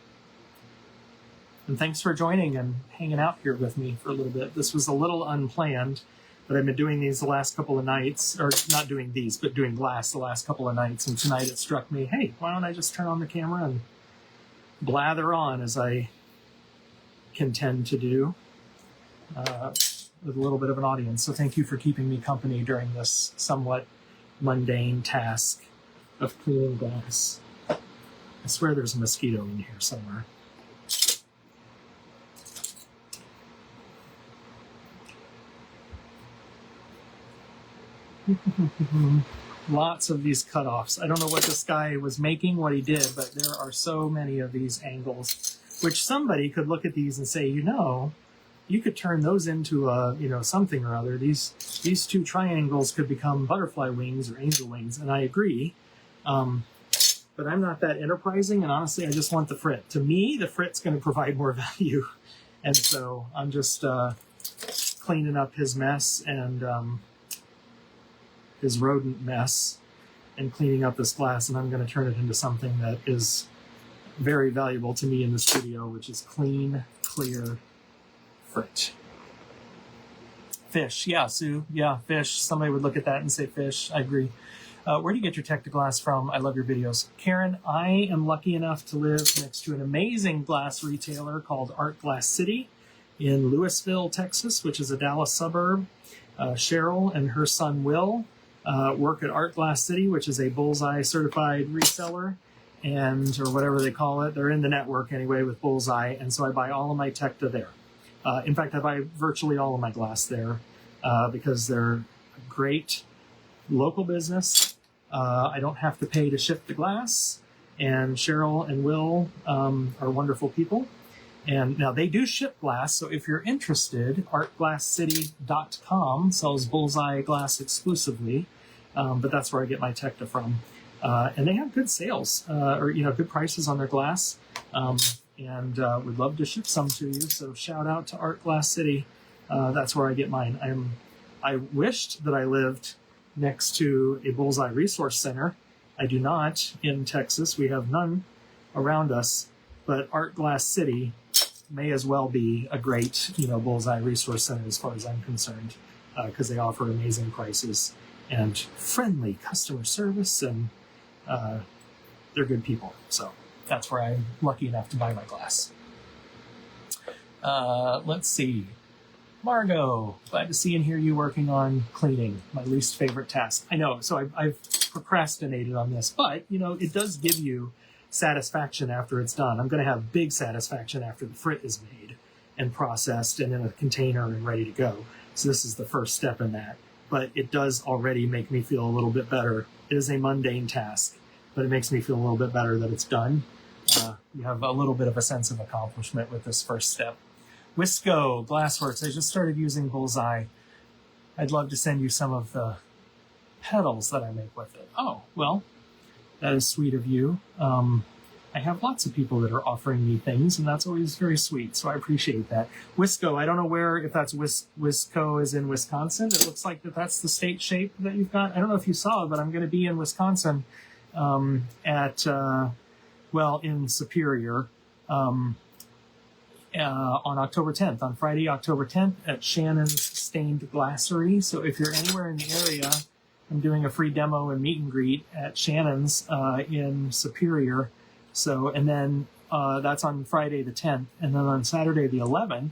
And thanks for joining and hanging out here with me for a little bit. This was a little unplanned, but I've been doing these the last couple of nights, or not doing these, but doing glass the last couple of nights. And tonight it struck me, hey, why don't I just turn on the camera and blather on as I can tend to do with a little bit of an audience. So thank you for keeping me company during this somewhat mundane task of cleaning glass. I swear there's a mosquito in here somewhere. Lots of these cutoffs. I don't know what this guy was making, what he did, but there are so many of these angles, which somebody could look at these and say, you know, you could turn those into a, you know, something or other. These two triangles could become butterfly wings or angel wings, and I agree. But I'm not that enterprising, and honestly, I just want the Frit. To me, the Frit's going to provide more value, and so I'm just cleaning up his mess and his rodent mess and cleaning up this glass, and I'm going to turn it into something that is very valuable to me in the studio, which is clean, clear Frit. Fish, yeah, Sue, yeah, fish. Somebody would look at that and say fish. I agree. Where do you get your Tech2Glass from? I love your videos. Karen, I am lucky enough to live next to an amazing glass retailer called Art Glass City in Lewisville, Texas, which is a Dallas suburb. Cheryl and her son Will work at Art Glass City, which is a Bullseye certified reseller, or whatever they call it. They're in the network anyway with Bullseye, and so I buy all of my Tech2 there. In fact, I buy virtually all of my glass there because they're a great local business. I don't have to pay to ship the glass, and Cheryl and Will are wonderful people. And now they do ship glass, so if you're interested, artglasscity.com sells Bullseye glass exclusively, but that's where I get my Tech2 from. And they have good sales, or good prices on their glass, and would love to ship some to you. So shout out to Art Glass City. That's where I get mine. I wished that I lived next to a Bullseye Resource Center. I do not in Texas. We have none around us, but Art Glass City may as well be a great, Bullseye Resource Center as far as I'm concerned, because they offer amazing prices and friendly customer service, and they're good people. So that's where I'm lucky enough to buy my glass. Let's see. Margot, glad to see and hear you working on cleaning, my least favorite task. I know, so I've procrastinated on this, but, it does give you satisfaction after it's done. I'm going to have big satisfaction after the Frit is made and processed and in a container and ready to go. So this is the first step in that. But it does already make me feel a little bit better. It is a mundane task, but it makes me feel a little bit better that it's done. You have a little bit of a sense of accomplishment with this first step. Wisco Glassworks, I just started using Bullseye. I'd love to send you some of the pedals that I make with it. Oh, well, that is sweet of you. I have lots of people that are offering me things, and that's always very sweet, so I appreciate that. Wisco, I don't know if that's Wisco is in Wisconsin. It looks like that's the state shape that you've got. I don't know if you saw it, but I'm going to be in Wisconsin in Superior on October 10th, on Friday, October 10th at Shannon's Stained Glassery. So if you're anywhere in the area, I'm doing a free demo and meet and greet at Shannon's in Superior. So, and then that's on Friday the 10th. And then on Saturday the 11th,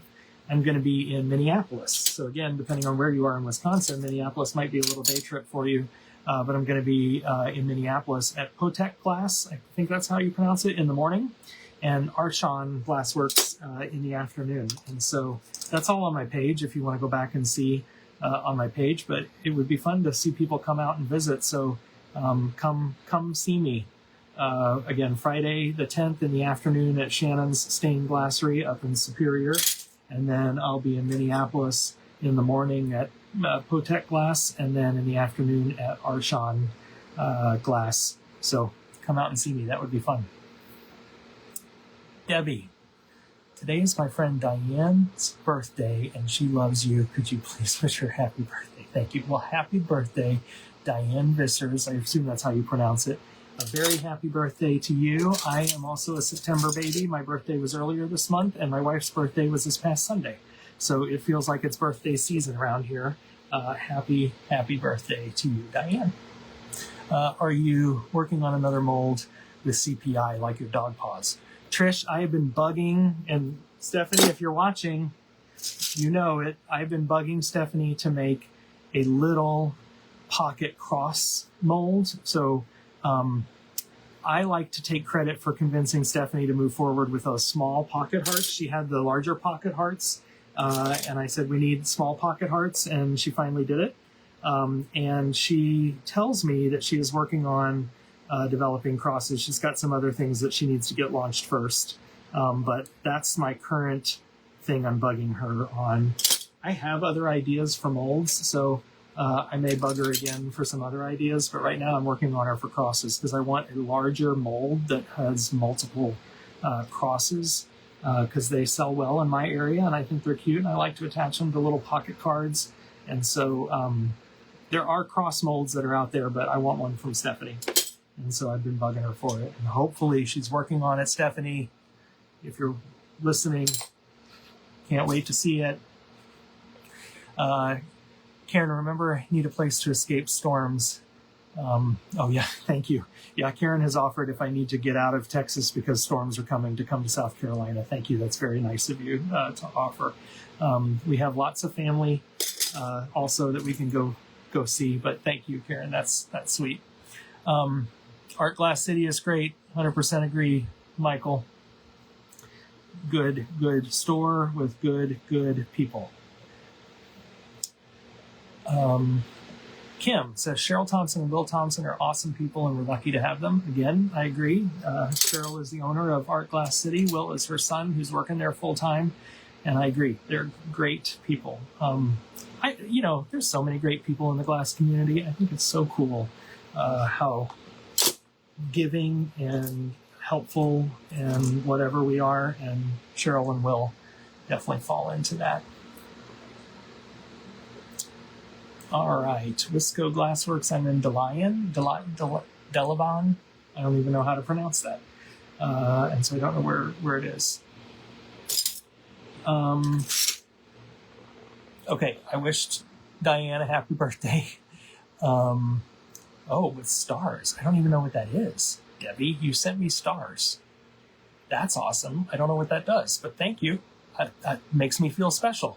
I'm going to be in Minneapolis. So again, depending on where you are in Wisconsin, Minneapolis might be a little day trip for you. But I'm going to be in Minneapolis at Potek Glass. I think that's how you pronounce it, in the morning. and Archon Glassworks in the afternoon. And so that's all on my page if you want to go back and see on my page. But it would be fun to see people come out and visit. So come see me. Again, Friday the 10th in the afternoon at Shannon's Stained Glassery up in Superior. And then I'll be in Minneapolis in the morning at Potek Glass, and then in the afternoon at Archon Glass. So come out and see me. That would be fun. Debbie, today is my friend Diane's birthday, and she loves you. Could you please wish her happy birthday? Thank you. Well, happy birthday, Diane Vissers. I assume that's how you pronounce it. A very happy birthday to you. I am also a September baby. My birthday was earlier this month, and my wife's birthday was this past Sunday. So it feels like it's birthday season around here. Happy birthday to you, Diane. Are you working on another mold with CPI like your dog paws? Trish, I have been bugging, and Stephanie, if you're watching, you know it. I've been bugging Stephanie to make a little pocket cross mold. So I like to take credit for convincing Stephanie to move forward with those small pocket hearts. She had the larger pocket hearts, and I said, we need small pocket hearts, and she finally did it. And she tells me that she is working on developing crosses. She's got some other things that she needs to get launched first. But that's my current thing I'm bugging her on. I have other ideas for molds, so I may bug her again for some other ideas, but right now I'm working on her for crosses because I want a larger mold that has multiple crosses because they sell well in my area and I think they're cute and I like to attach them to little pocket cards. And so there are cross molds that are out there, but I want one from Stephanie. And so I've been bugging her for it. And hopefully she's working on it. Stephanie, if you're listening, can't wait to see it. Karen, remember, I need a place to escape storms. Oh, yeah, thank you. Yeah, Karen has offered if I need to get out of Texas because storms are coming to come to South Carolina. Thank you. That's very nice of you to offer. We have lots of family also that we can go see, but thank you, Karen. That's sweet. Art Glass City is great. 100% agree, Michael. Good store with good people. Kim says Cheryl Thompson and Will Thompson are awesome people and we're lucky to have them. Again, I agree. Cheryl is the owner of Art Glass City. Will is her son who's working there full time. And I agree. They're great people. There's so many great people in the glass community. I think it's so cool how giving and helpful and whatever we are. And Cheryl and Will definitely fall into that. All right, Wisco Glassworks. I'm in Delavan. I don't even know how to pronounce that, and so I don't know where it is. Okay, I wished Diane a happy birthday. With stars. I don't even know what that is. Debbie, you sent me stars. That's awesome. I don't know what that does, but thank you. That makes me feel special.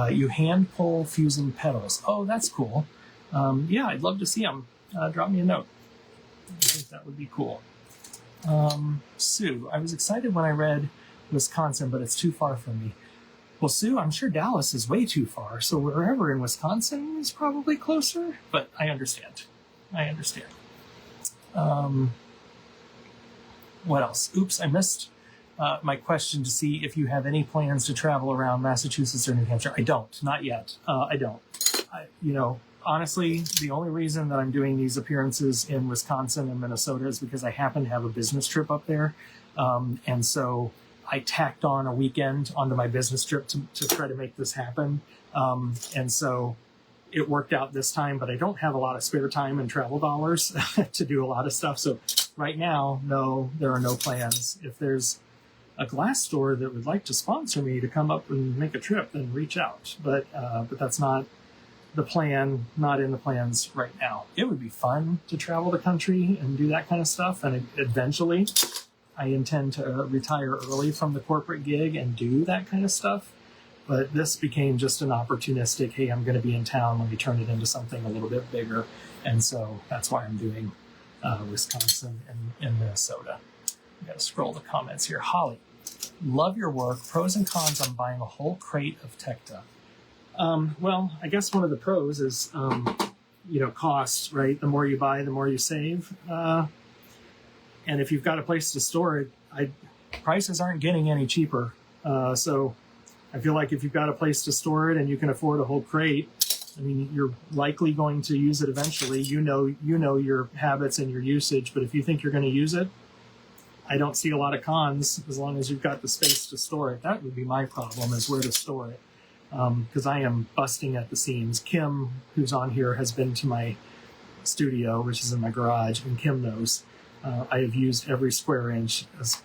You hand pull fusing petals. Oh, that's cool. Yeah, I'd love to see them. Drop me a note. I think that would be cool. Sue, I was excited when I read Wisconsin, but it's too far from me. Well, Sue, I'm sure Dallas is way too far, so wherever in Wisconsin is probably closer, but I understand. What else? Oops, I missed my question to see if you have any plans to travel around Massachusetts or New Hampshire. I don't, not yet. I don't. Honestly, the only reason that I'm doing these appearances in Wisconsin and Minnesota is because I happen to have a business trip up there. And so I tacked on a weekend onto my business trip to try to make this happen. And so it worked out this time, but I don't have a lot of spare time and travel dollars to do a lot of stuff. So right now, no, there are no plans. If there's a glass store that would like to sponsor me to come up and make a trip, then reach out. But that's not the plan, not in the plans right now. It would be fun to travel the country and do that kind of stuff. And eventually I intend to retire early from the corporate gig and do that kind of stuff. But this became just an opportunistic, hey, I'm going to be in town, let me turn it into something a little bit bigger. And so that's why I'm doing Wisconsin and Minnesota. I got to scroll the comments here. Holly, love your work. Pros and cons on buying a whole crate of Tecta. Well, I guess one of the pros is, cost, right? The more you buy, the more you save. And if you've got a place to store it, prices aren't getting any cheaper. So I feel like if you've got a place to store it and you can afford a whole crate, I mean, you're likely going to use it eventually. You know your habits and your usage, but if you think you're going to use it, I don't see a lot of cons as long as you've got the space to store it. That would be my problem, is where to store it. Because I am busting at the seams. Kim, who's on here, has been to my studio, which is in my garage, and Kim knows. I have used every square inch as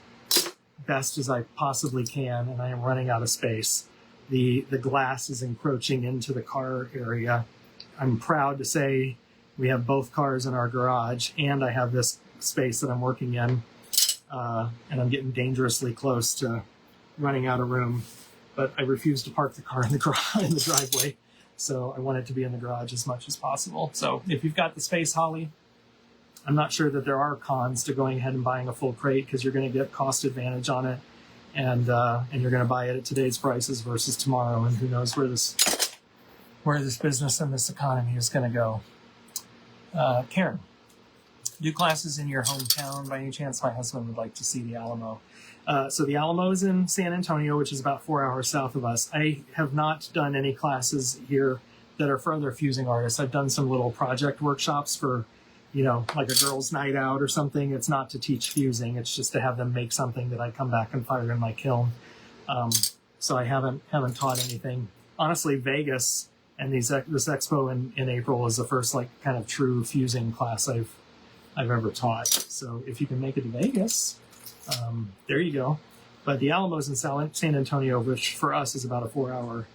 best as I possibly can, and I am running out of space. The glass is encroaching into the car area. I'm proud to say we have both cars in our garage, and I have this space that I'm working in, and I'm getting dangerously close to running out of room. But I refuse to park the car in the driveway, so I want it to be in the garage as much as possible. So if you've got the space, Holly, I'm not sure that there are cons to going ahead and buying a full crate, because you're going to get cost advantage on it, and you're going to buy it at today's prices versus tomorrow, and who knows where this business and this economy is going to go. Karen, do classes in your hometown? By any chance, my husband would like to see the Alamo. So the Alamo is in San Antonio, which is about 4 hours south of us. I have not done any classes here that are for other fusing artists. I've done some little project workshops for, like a girls' night out or something. It's not to teach fusing. It's just to have them make something that I come back and fire in my kiln. So I haven't taught anything. Honestly, Vegas and this expo in April is the first kind of true fusing class I've ever taught. So if you can make it to Vegas, there you go. But the Alamo's in San Antonio, which for us is about a 4-hour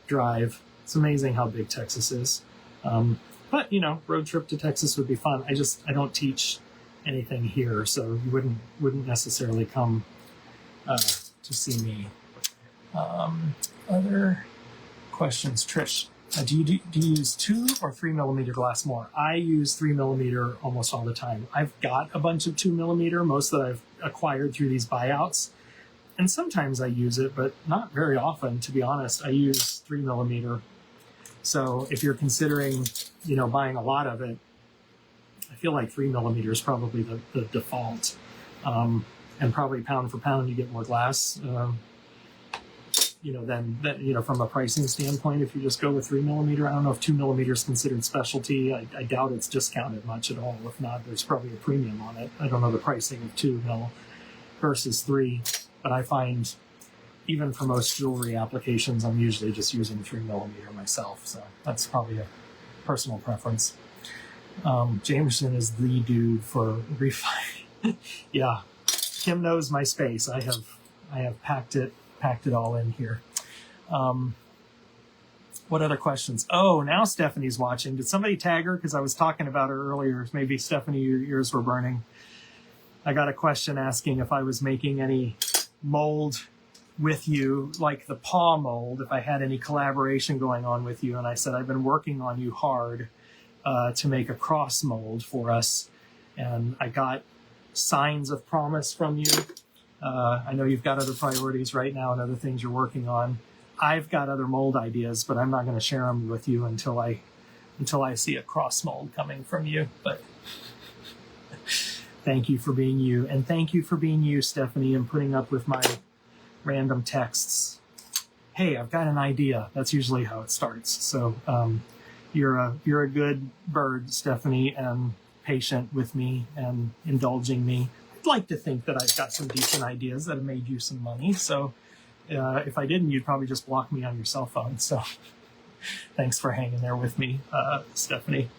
drive. It's amazing how big Texas is. But road trip to Texas would be fun. I don't teach anything here, so you wouldn't necessarily come to see me. Other questions, Trish? Do you use 2 or 3 millimeter glass more? I use 3 millimeter almost all the time. I've got a bunch of 2 millimeter, most that I've acquired through these buyouts. And sometimes I use it, but not very often, to be honest. I use 3 millimeter. So if you're considering, buying a lot of it, I feel like 3 millimeter is probably the default. And probably pound for pound, you get more glass. Then from a pricing standpoint, if you just go with 3 millimeter, I don't know if 2 millimeter is considered specialty. I doubt it's discounted much at all. If not, there's probably a premium on it. I don't know the pricing of 2 mil versus 3, but I find even for most jewelry applications, I'm usually just using 3 millimeter myself. So that's probably a personal preference. Jameson is the dude for refi. Yeah, Kim knows my space. I have packed it all in here. What other questions? Oh, now Stephanie's watching. Did somebody tag her? Because I was talking about her earlier. Maybe Stephanie, your ears were burning. I got a question asking if I was making any mold with you, like the paw mold, if I had any collaboration going on with you. And I said, I've been working on you hard to make a cross mold for us. And I got signs of promise from you. I know you've got other priorities right now and other things you're working on. I've got other mold ideas, but I'm not going to share them with you until I see a cross mold coming from you. But thank you for being you. And thank you for being you, Stephanie, and putting up with my random texts. Hey, I've got an idea. That's usually how it starts. So you're a good bird, Stephanie, and patient with me and indulging me. I'd like to think that I've got some decent ideas that have made you some money. So if I didn't, you'd probably just block me on your cell phone. So thanks for hanging there with me, Stephanie.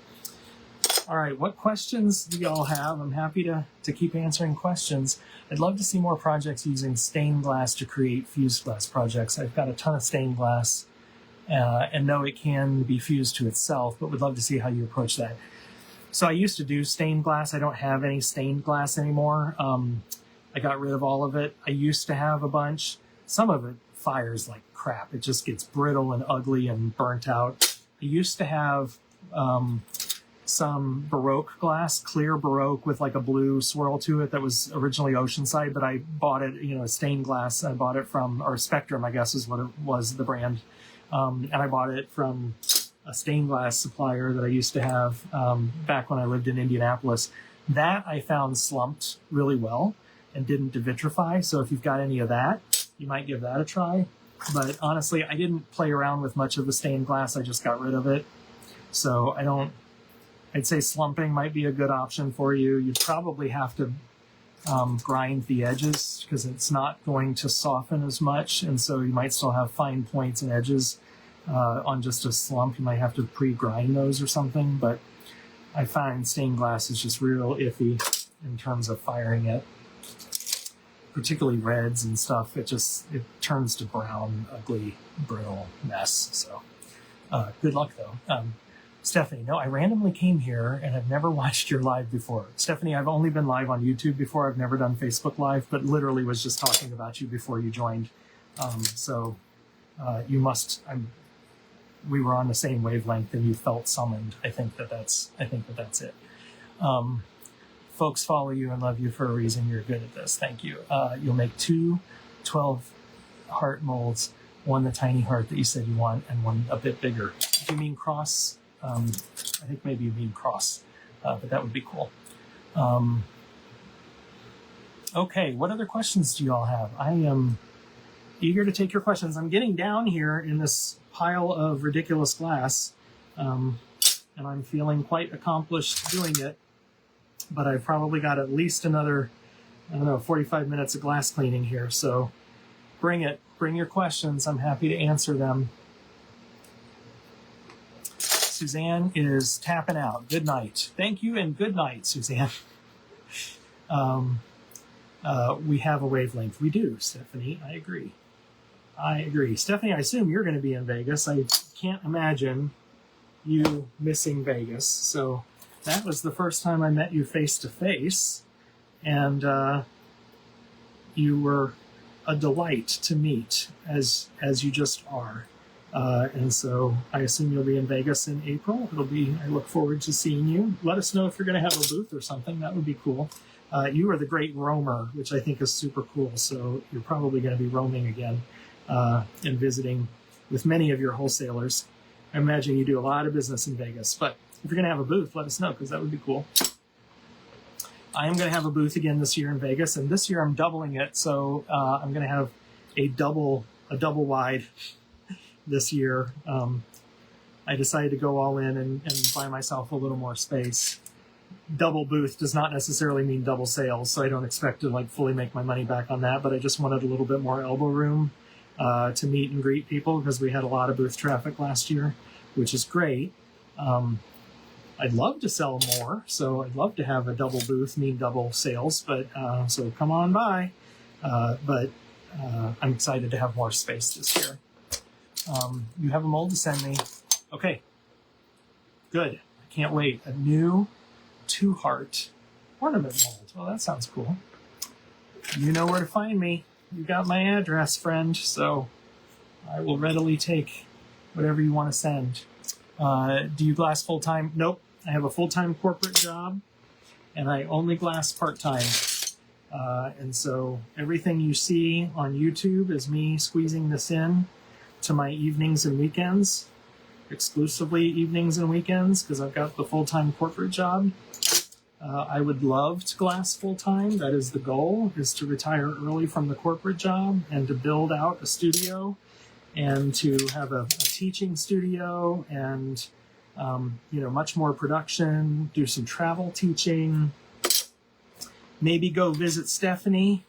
All right, what questions do y'all have? I'm happy to keep answering questions. I'd love to see more projects using stained glass to create fused glass projects. I've got a ton of stained glass and know it can be fused to itself, but would love to see how you approach that. So I used to do stained glass. I don't have any stained glass anymore. I got rid of all of it. I used to have a bunch. Some of it fires like crap. It just gets brittle and ugly and burnt out. I used to have some Baroque glass, clear Baroque with like a blue swirl to it that was originally Oceanside, but I bought it, a stained glass. I bought it from, or Spectrum, I guess is what it was, the brand. And I bought it from a stained glass supplier that I used to have back when I lived in Indianapolis. That I found slumped really well and didn't devitrify. So if you've got any of that, you might give that a try. But honestly, I didn't play around with much of the stained glass. I just got rid of it. So I'd say slumping might be a good option for you. You'd probably have to grind the edges because it's not going to soften as much. And so you might still have fine points and edges on just a slump. You might have to pre-grind those or something. But I find stained glass is just real iffy in terms of firing it. Particularly reds and stuff. It turns to brown, ugly, brittle mess. So good luck though. Stephanie, no, I randomly came here and I've never watched your live before. Stephanie, I've only been live on YouTube before. I've never done Facebook Live, but literally was just talking about you before you joined. You must, we were on the same wavelength and you felt summoned. I think that's it. Folks follow you and love you for a reason. You're good at this. Thank you. You'll make 2 12 heart molds, one the tiny heart that you said you want and one a bit bigger. Do you mean cross? I think maybe you mean cross, but that would be cool. Okay, what other questions do you all have? I am eager to take your questions. I'm getting down here in this pile of ridiculous glass, and I'm feeling quite accomplished doing it, but I've probably got at least another, 45 minutes of glass cleaning here, so bring it. Bring your questions. I'm happy to answer them. Suzanne is tapping out. Good night. Thank you and good night, Suzanne. We have a wavelength. We do, Stephanie. I agree. Stephanie, I assume you're going to be in Vegas. I can't imagine you missing Vegas. So that was the first time I met you face to face. And you were a delight to meet as you just are. And so I assume you'll be in Vegas in April. I look forward to seeing you. Let us know if you're going to have a booth or something. That would be cool. You are the great roamer, which I think is super cool. So you're probably going to be roaming again and visiting with many of your wholesalers. I imagine you do a lot of business in Vegas. But if you're going to have a booth, let us know because that would be cool. I am going to have a booth again this year in Vegas. And this year I'm doubling it. So I'm going to have a double wide this year. I decided to go all in and buy myself a little more space. Double booth does not necessarily mean double sales, so I don't expect to fully make my money back on that, but I just wanted a little bit more elbow room to meet and greet people because we had a lot of booth traffic last year, which is great. I'd love to sell more, so I'd love to have a double booth mean double sales, but so come on by. But I'm excited to have more space this year. You have a mold to send me. Okay, good. I can't wait. A new 2-heart ornament mold. Well, that sounds cool. You know where to find me. You got my address, friend, so I will readily take whatever you want to send. Do you glass full-time? Nope. I have a full-time corporate job, and I only glass part-time. And so everything you see on YouTube is me squeezing this in to my evenings and weekends, exclusively evenings and weekends, because I've got the full-time corporate job. I would love to glass full-time. That is the goal, is to retire early from the corporate job and to build out a studio and to have a teaching studio and, much more production, do some travel teaching, maybe go visit Stephanie.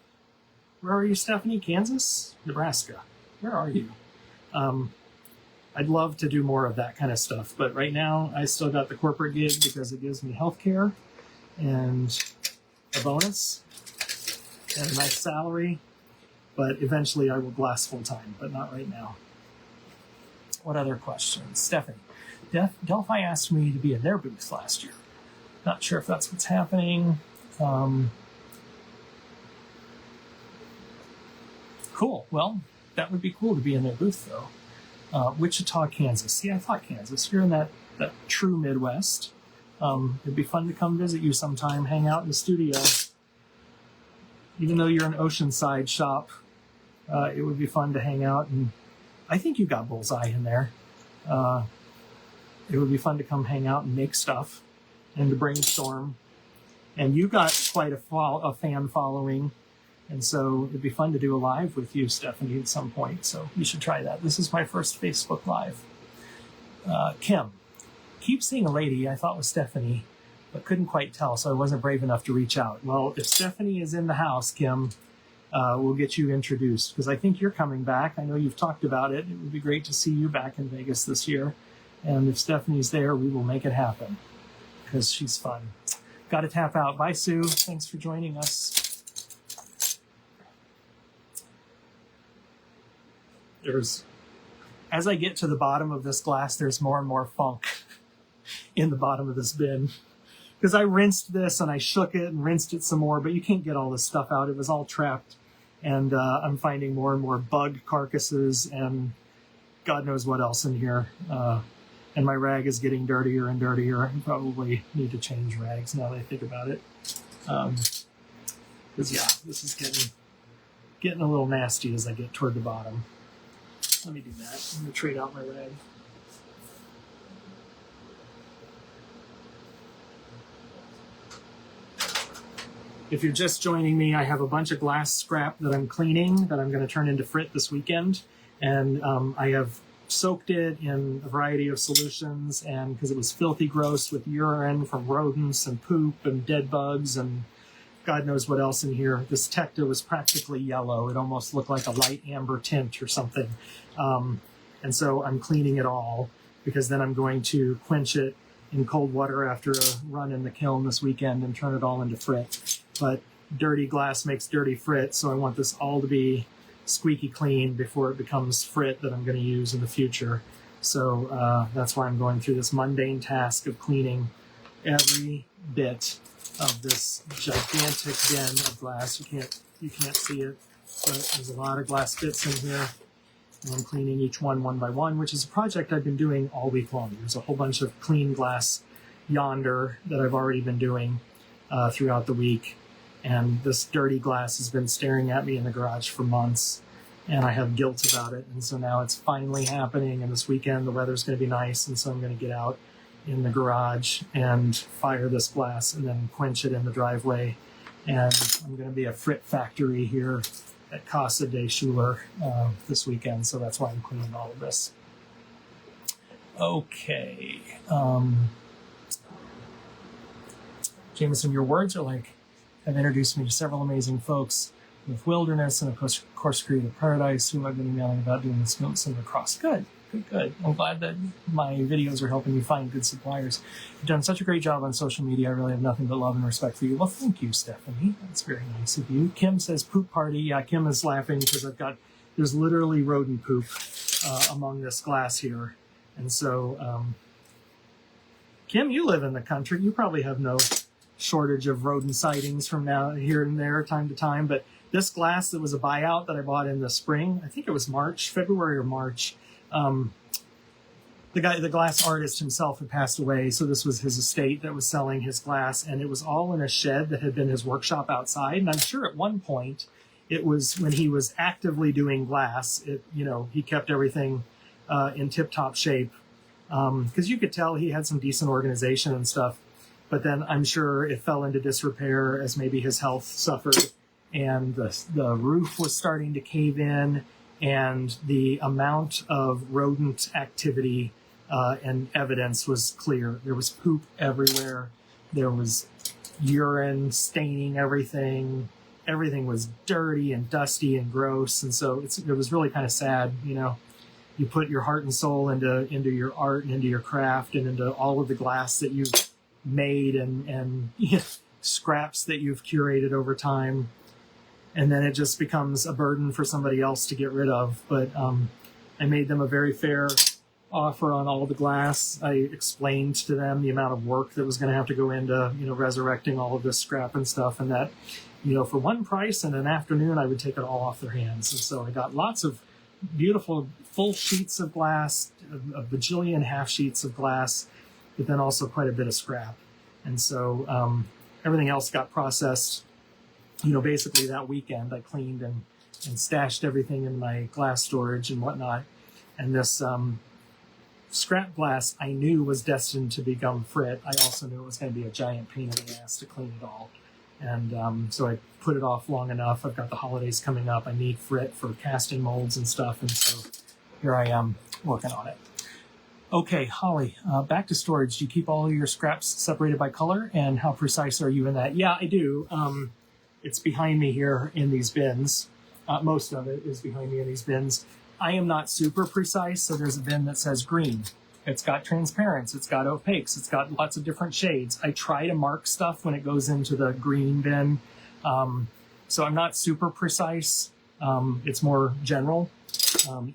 Where are you, Stephanie? Kansas? Nebraska? Where are you? I'd love to do more of that kind of stuff, but right now I still got the corporate gig because it gives me health care and a bonus and a nice salary, but eventually I will glass full time, but not right now. What other questions? Stephanie, Delphi asked me to be in their booth last year. Not sure if that's what's happening. Cool. Well, that would be cool to be in their booth, though. Wichita, Kansas. See, I thought Kansas. You're in that true Midwest. It'd be fun to come visit you sometime, hang out in the studio. Even though you're an Oceanside shop, it would be fun to hang out. And I think you got Bullseye in there. It would be fun to come hang out and make stuff and to brainstorm. And you got quite a fan following. And so it'd be fun to do a live with you, Stephanie, at some point. So you should try that. This is my first Facebook Live. Kim, keep seeing a lady I thought was Stephanie, but couldn't quite tell, so I wasn't brave enough to reach out. Well, if Stephanie is in the house, Kim, we'll get you introduced, because I think you're coming back. I know you've talked about it. It would be great to see you back in Vegas this year. And if Stephanie's there, we will make it happen, because she's fun. Got to tap out. Bye, Sue. Thanks for joining us. As I get to the bottom of this glass, there's more and more funk in the bottom of this bin. Because I rinsed this and I shook it and rinsed it some more, but you can't get all this stuff out. It was all trapped. And I'm finding more and more bug carcasses and God knows what else in here. And my rag is getting dirtier and dirtier. I probably need to change rags now that I think about it. Because yeah, this is getting a little nasty as I get toward the bottom. Let me do that. I'm going to trade out my rag. If you're just joining me, I have a bunch of glass scrap that I'm cleaning that I'm going to turn into Frit this weekend. And I have soaked it in a variety of solutions, and because it was filthy gross with urine from rodents and poop and dead bugs and God knows what else in here. This Tecta was practically yellow. It almost looked like a light amber tint or something. And so I'm cleaning it all, because then I'm going to quench it in cold water after a run in the kiln this weekend and turn it all into Frit. But dirty glass makes dirty Frit, so I want this all to be squeaky clean before it becomes Frit that I'm going to use in the future. So that's why I'm going through this mundane task of cleaning every bit of this gigantic bin of glass. You can't see it, but there's a lot of glass bits in here. And I'm cleaning each one by one, which is a project I've been doing all week long. There's a whole bunch of clean glass yonder that I've already been doing throughout the week. And this dirty glass has been staring at me in the garage for months, and I have guilt about it. And so now it's finally happening, and this weekend the weather's going to be nice, and so I'm going to get out in the garage and fire this glass and then quench it in the driveway. And I'm going to be a Frit factory here at Casa de Schuler this weekend, so that's why I'm cleaning all of this. Okay. Jameson, your words are like, have introduced me to several amazing folks with Wilderness and, of course, Creative Paradise, whom I've been emailing about doing this Milton across. Good. I'm glad that my videos are helping you find good suppliers. You've done such a great job on social media. I really have nothing but love and respect for you. Well, thank you, Stephanie. That's very nice of you. Kim says poop party. Yeah, Kim is laughing because there's literally rodent poop among this glass here. And so, Kim, you live in the country. You probably have no shortage of rodent sightings from now here and there, time to time. But this glass that was a buyout that I bought in the spring, I think it was February or March, the glass artist himself had passed away, so this was his estate that was selling his glass, and it was all in a shed that had been his workshop outside. And I'm sure at one point it was when he was actively doing glass, he kept everything in tip-top shape, because you could tell he had some decent organization and stuff. But then I'm sure it fell into disrepair as maybe his health suffered, and the roof was starting to cave in, and the amount of rodent activity and evidence was clear. There was poop everywhere. There was urine staining everything. Everything was dirty and dusty and gross. And so it was really kind of sad. You put your heart and soul into your art and into your craft and into all of the glass that you've made and scraps that you've curated over time. And then it just becomes a burden for somebody else to get rid of. But I made them a very fair offer on all the glass. I explained to them the amount of work that was going to have to go into, resurrecting all of this scrap and stuff, and that, for one price in an afternoon, I would take it all off their hands. And so I got lots of beautiful full sheets of glass, a bajillion half sheets of glass, but then also quite a bit of scrap. And so everything else got processed, basically that weekend. I cleaned and stashed everything in my glass storage and whatnot. And this scrap glass I knew was destined to become Frit. I also knew it was going to be a giant pain in the ass to clean it all. And so I put it off long enough. I've got the holidays coming up. I need Frit for casting molds and stuff. And so here I am working on it. Okay, Holly, back to storage. Do you keep all of your scraps separated by color? And how precise are you in that? Yeah, I do. It's behind me here in these bins. Most of it is behind me in these bins. I am not super precise, so there's a bin that says green. It's got transparents, it's got opaques, it's got lots of different shades. I try to mark stuff when it goes into the green bin. So I'm not super precise. It's more general.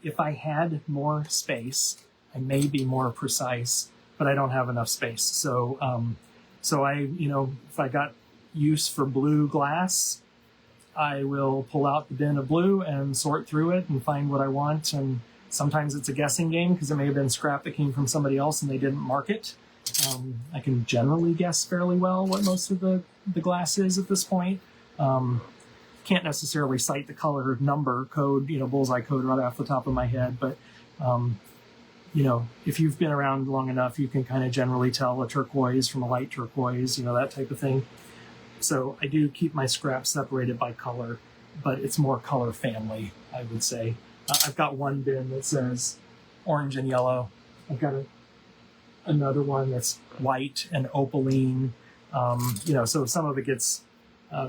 If I had more space, I may be more precise, but I don't have enough space. So if I got use for blue glass, I will pull out the bin of blue and sort through it and find what I want. And sometimes it's a guessing game because it may have been scrap that came from somebody else and they didn't mark it. I can generally guess fairly well what most of the glass is at this point. Can't necessarily cite the color number code, bullseye code right off the top of my head. But, if you've been around long enough, you can kind of generally tell a turquoise from a light turquoise, that type of thing. So I do keep my scraps separated by color, but it's more color family, I would say. I've got one bin that says orange and yellow. I've got another one that's white and opaline. So some of it gets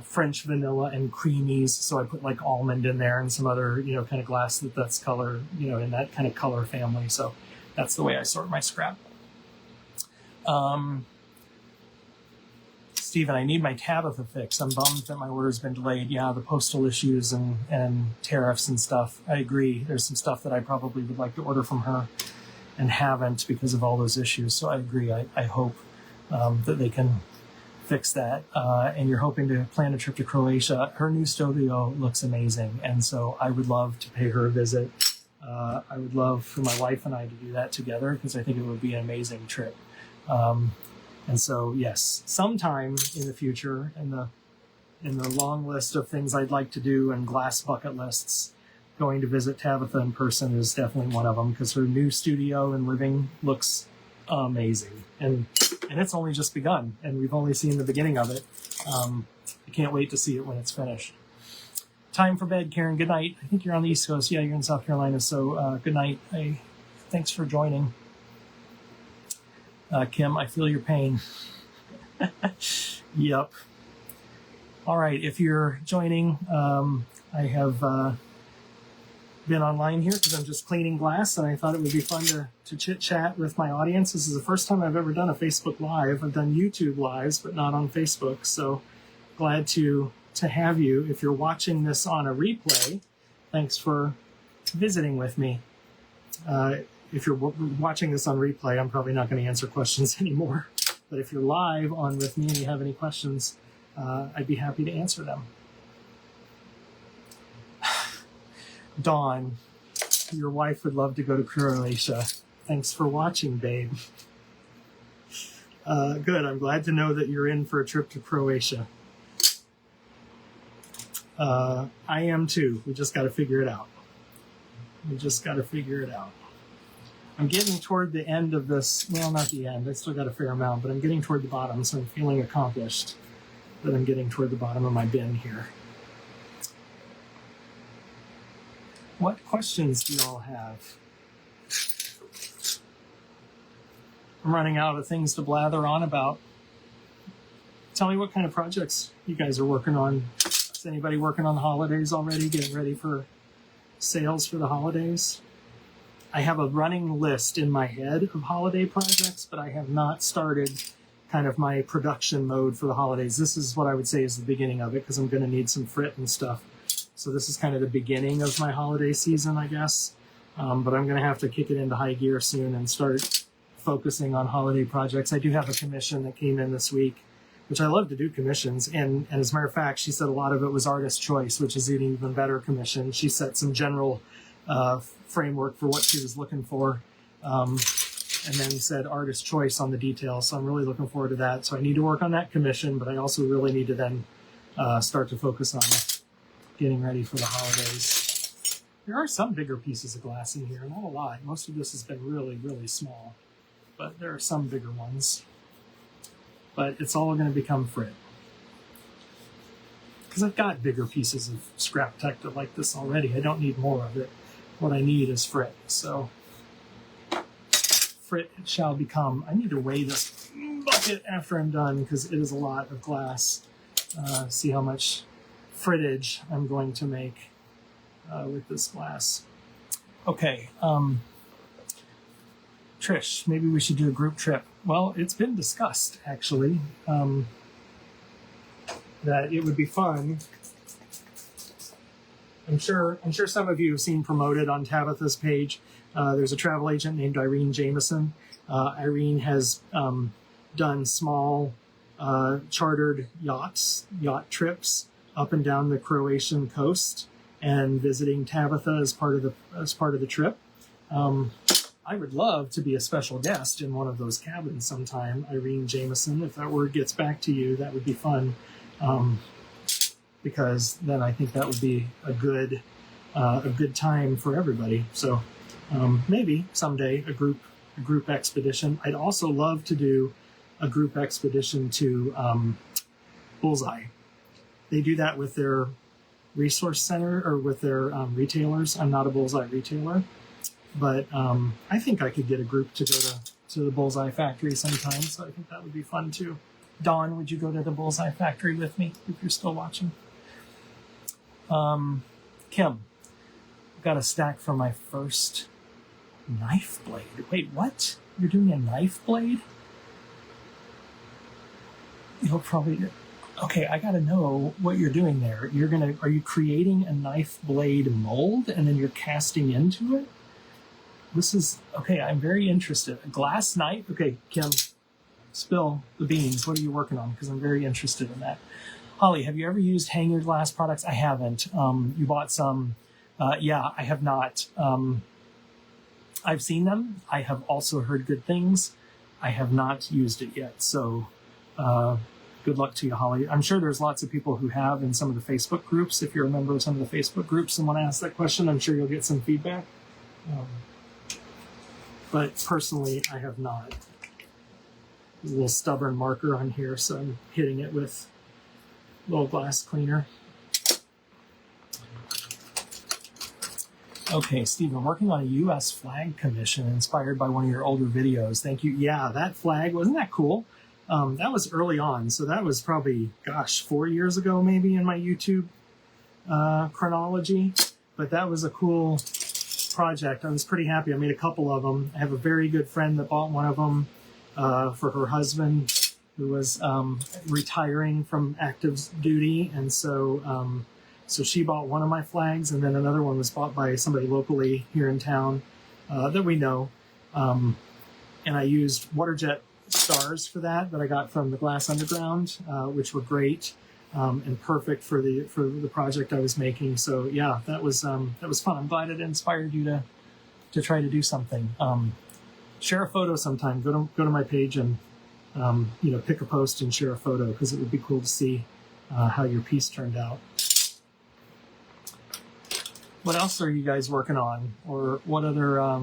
French vanilla and creamies. So I put like almond in there and some other, kind of glass that's color, in that kind of color family. So that's the way I sort my scrap. Stephen, I need my Tabitha fix. I'm bummed that my order's been delayed. Yeah, the postal issues and tariffs and stuff. I agree. There's some stuff that I probably would like to order from her and haven't because of all those issues. So I agree. I hope that they can fix that. And you're hoping to plan a trip to Croatia. Her new studio looks amazing. And so I would love to pay her a visit. I would love for my wife and I to do that together because I think it would be an amazing trip. And so, yes, sometime in the future, in the long list of things I'd like to do and glass bucket lists, going to visit Tabitha in person is definitely one of them because her new studio and living looks amazing. And it's only just begun, and we've only seen the beginning of it. I can't wait to see it when it's finished. Time for bed, Karen. Good night. I think you're on the East Coast. Yeah, you're in South Carolina, so good night. Thanks for joining. Kim, I feel your pain. Yep. All right, if you're joining, I have been online here because I'm just cleaning glass, and I thought it would be fun to chit-chat with my audience. This is the first time I've ever done a Facebook Live. I've done YouTube Lives, but not on Facebook, so glad to have you. If you're watching this on a replay, thanks for visiting with me. If you're watching this on replay, I'm probably not going to answer questions anymore. But if you're live on with me and you have any questions, I'd be happy to answer them. Dawn, your wife would love to go to Croatia. Thanks for watching, babe. Good. I'm glad to know that you're in for a trip to Croatia. I am too. We just got to figure it out. I'm getting toward the end of this. Well, not the end. I still got a fair amount, but I'm getting toward the bottom, so I'm feeling accomplished that I'm getting toward the bottom of my bin here. What questions do y'all have? I'm running out of things to blather on about. Tell me what kind of projects you guys are working on. Is anybody working on the holidays already, getting ready for sales for the holidays? I have a running list in my head of holiday projects, but I have not started kind of my production mode for the holidays. This is what I would say is the beginning of it because I'm going to need some Frit and stuff. So this is kind of the beginning of my holiday season, I guess. But I'm going to have to kick it into high gear soon and start focusing on holiday projects. I do have a commission that came in this week, which I love to do commissions. And as a matter of fact, she said a lot of it was artist choice, which is an even better commission. She set some general framework for what she was looking for. And and then said artist choice on the details. So I'm really looking forward to that. So I need to work on that commission, but I also really need to then start to focus on getting ready for the holidays. There are some bigger pieces of glass in here, not a lot. Most of this has been really, really small, but there are some bigger ones. But it's all going to become Frit. Because I've got bigger pieces of scrap tecta like this already. I don't need more of it. What I need is Frit. So Frit it shall become. I need to weigh this bucket after I'm done because it is a lot of glass. See how much frittage I'm going to make with this glass. Okay. Trish, maybe we should do a group trip. Well, it's been discussed, actually, that it would be fun. I'm sure some of you have seen promoted on Tabitha's page. There's a travel agent named Irene Jamaison. Irene has done small chartered yacht trips up and down the Croatian coast and visiting Tabitha as part of the trip. I would love to be a special guest in one of those cabins sometime, Irene Jamaison. If that word gets back to you, that would be fun. Because then I think that would be a good time for everybody. So maybe someday a group expedition. I'd also love to do a group expedition to Bullseye. They do that with their resource center or with their retailers. I'm not a Bullseye retailer, but I think I could get a group to go to the Bullseye factory sometime. So I think that would be fun too. Dawn, would you go to the Bullseye factory with me if you're still watching? Kim, I've got a stack for my first knife blade. Wait, what? You're doing a knife blade? You'll probably... Okay, I gotta know what you're doing there. Are you creating a knife blade mold and then you're casting into it? This is... Okay, I'm very interested. A glass knife? Okay, Kim, spill the beans. What are you working on? Because I'm very interested in that. Holly, have you ever used hanger glass products? I haven't. You bought some. Yeah, I have not. I've seen them. I have also heard good things. I have not used it yet. So good luck to you, Holly. I'm sure there's lots of people who have in some of the Facebook groups. If you're a member of some of the Facebook groups and want to ask that question, I'm sure you'll get some feedback. But personally, I have not. A little stubborn marker on here, so I'm hitting it with little glass cleaner. Okay, Stephen, working on a U.S. flag commission inspired by one of your older videos. Thank you. Yeah, that flag, wasn't that cool? That was early on, so that was probably, 4 years ago maybe in my YouTube chronology. But that was a cool project. I was pretty happy. I made a couple of them. I have a very good friend that bought one of them for her husband, who was retiring from active duty, and so she bought one of my flags, and then another one was bought by somebody locally here in town that we know, and I used water jet stars for that I got from the Glass Underground, which were great and perfect for the project I was making. So yeah, that was fun. I'm glad it inspired you to try to do something. Share a photo sometime. Go to my page and pick a post and share a photo, because it would be cool to see how your piece turned out. What else are you guys working on, or what other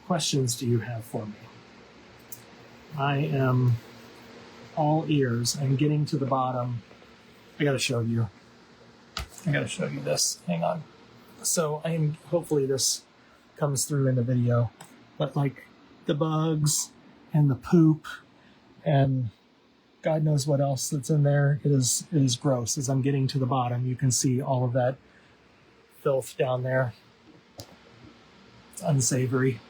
questions do you have for me? I am all ears. I'm getting to the bottom. I gotta show you this. Hang on. So hopefully this comes through in the video, but like the bugs and the poop and God knows what else that's in there. It is gross. As I'm getting to the bottom, you can see all of that filth down there. It's unsavory.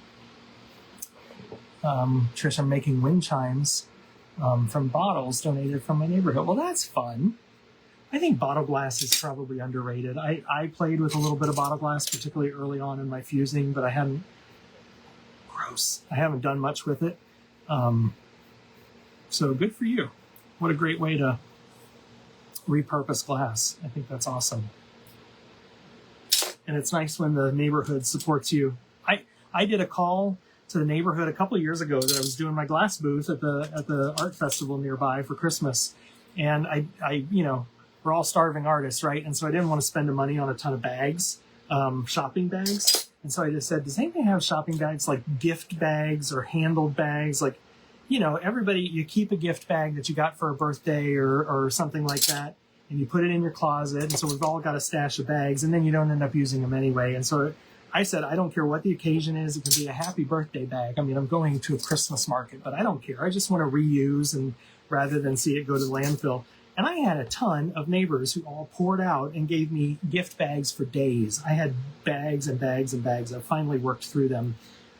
Trish, I'm making wind chimes from bottles donated from my neighborhood. Well, that's fun. I think bottle glass is probably underrated. I played with a little bit of bottle glass, particularly early on in my fusing, but I haven't done much with it. So good for you. What a great way to repurpose glass. I think that's awesome. And it's nice when the neighborhood supports you. I did a call to the neighborhood a couple of years ago that I was doing my glass booth at the art festival nearby for Christmas. And I we're all starving artists, right? And so I didn't want to spend the money on a ton of bags, shopping bags. And so I just said, does anybody have shopping bags, like gift bags or handled bags? Like, everybody, you keep a gift bag that you got for a birthday or something like that, and you put it in your closet. And so we've all got a stash of bags, and then you don't end up using them anyway. And so I said, I don't care what the occasion is. It can be a happy birthday bag. I mean, I'm going to a Christmas market, but I don't care. I just want to reuse, and rather than see it go to the landfill. And I had a ton of neighbors who all poured out and gave me gift bags for days. I had bags and bags and bags. I finally worked through them.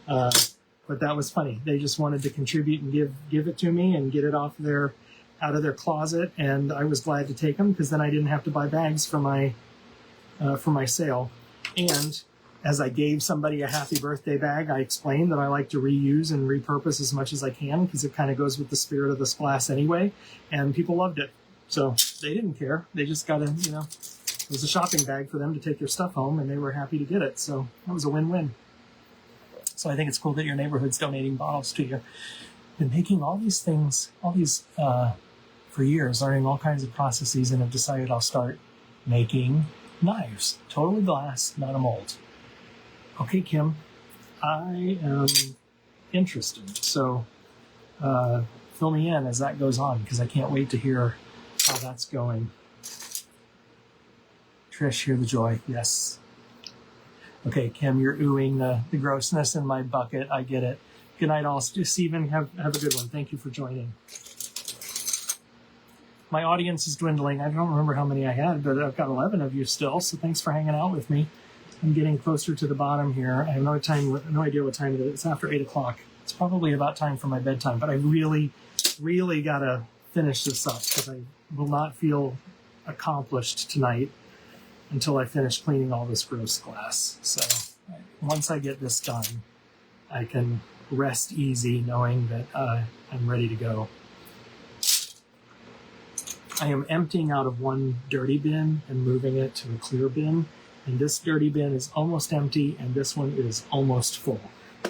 But that was funny. They just wanted to contribute and give it to me and get it out of their closet. And I was glad to take them, because then I didn't have to buy bags for my sale. And as I gave somebody a happy birthday bag, I explained that I like to reuse and repurpose as much as I can, because it kind of goes with the spirit of this class anyway. And people loved it. So they didn't care. They just got it was a shopping bag for them to take their stuff home, and they were happy to get it. So that was a win-win. So I think it's cool that your neighborhood's donating bottles to you. Been making all these things, for years, learning all kinds of processes, and have decided I'll start making knives. Totally glass, not a mold. Okay, Kim, I am interested. So fill me in as that goes on, because I can't wait to hear how that's going. Trish, hear the joy. Yes. Okay, Kim, you're oohing the grossness in my bucket. I get it. Good night, all. Stephen, have a good one. Thank you for joining. My audience is dwindling. I don't remember how many I had, but I've got 11 of you still, so thanks for hanging out with me. I'm getting closer to the bottom here. I have no idea what time it is. It's after 8 o'clock. It's probably about time for my bedtime, but I really, really got to finish this up, because I will not feel accomplished tonight until I finish cleaning all this gross glass. So once I get this done, I can rest easy knowing that I'm ready to go. I am emptying out of one dirty bin and moving it to a clear bin. And this dirty bin is almost empty, and this one is almost full.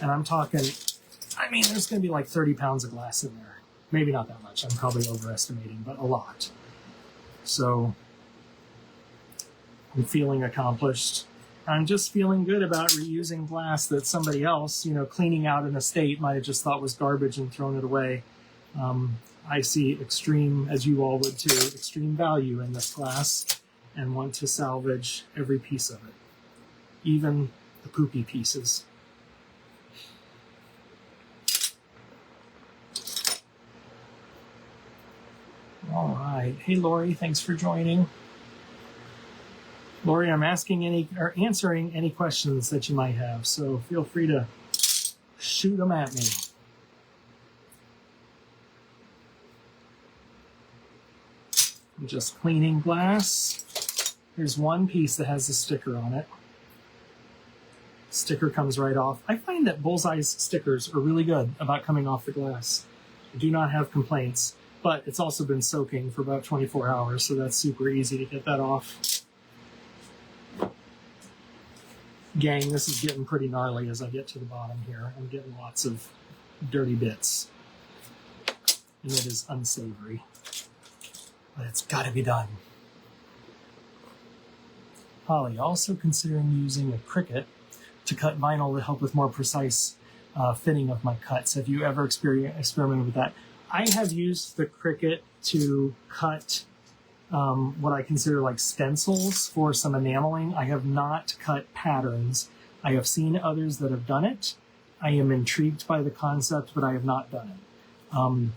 And I'm talking, there's going to be like 30 pounds of glass in there. Maybe not that much. I'm probably overestimating, but a lot. So I'm feeling accomplished. I'm just feeling good about reusing glass that somebody else, cleaning out an estate, might have just thought was garbage and thrown it away. I see extreme, as you all would too, extreme value in this glass, and want to salvage every piece of it, even the poopy pieces. All right. Hey, Lori, thanks for joining. Lori, I'm answering any questions that you might have, so feel free to shoot them at me. I'm just cleaning glass. There's one piece that has a sticker on it. Sticker comes right off. I find that Bullseye's stickers are really good about coming off the glass. I do not have complaints, but it's also been soaking for about 24 hours, so that's super easy to get that off. Gang, this is getting pretty gnarly as I get to the bottom here. I'm getting lots of dirty bits, and it is unsavory, but it's got to be done. Holly, also considering using a Cricut to cut vinyl to help with more precise fitting of my cuts. Have you ever experimented with that? I have used the Cricut to cut what I consider like stencils for some enameling. I have not cut patterns. I have seen others that have done it. I am intrigued by the concept, but I have not done it.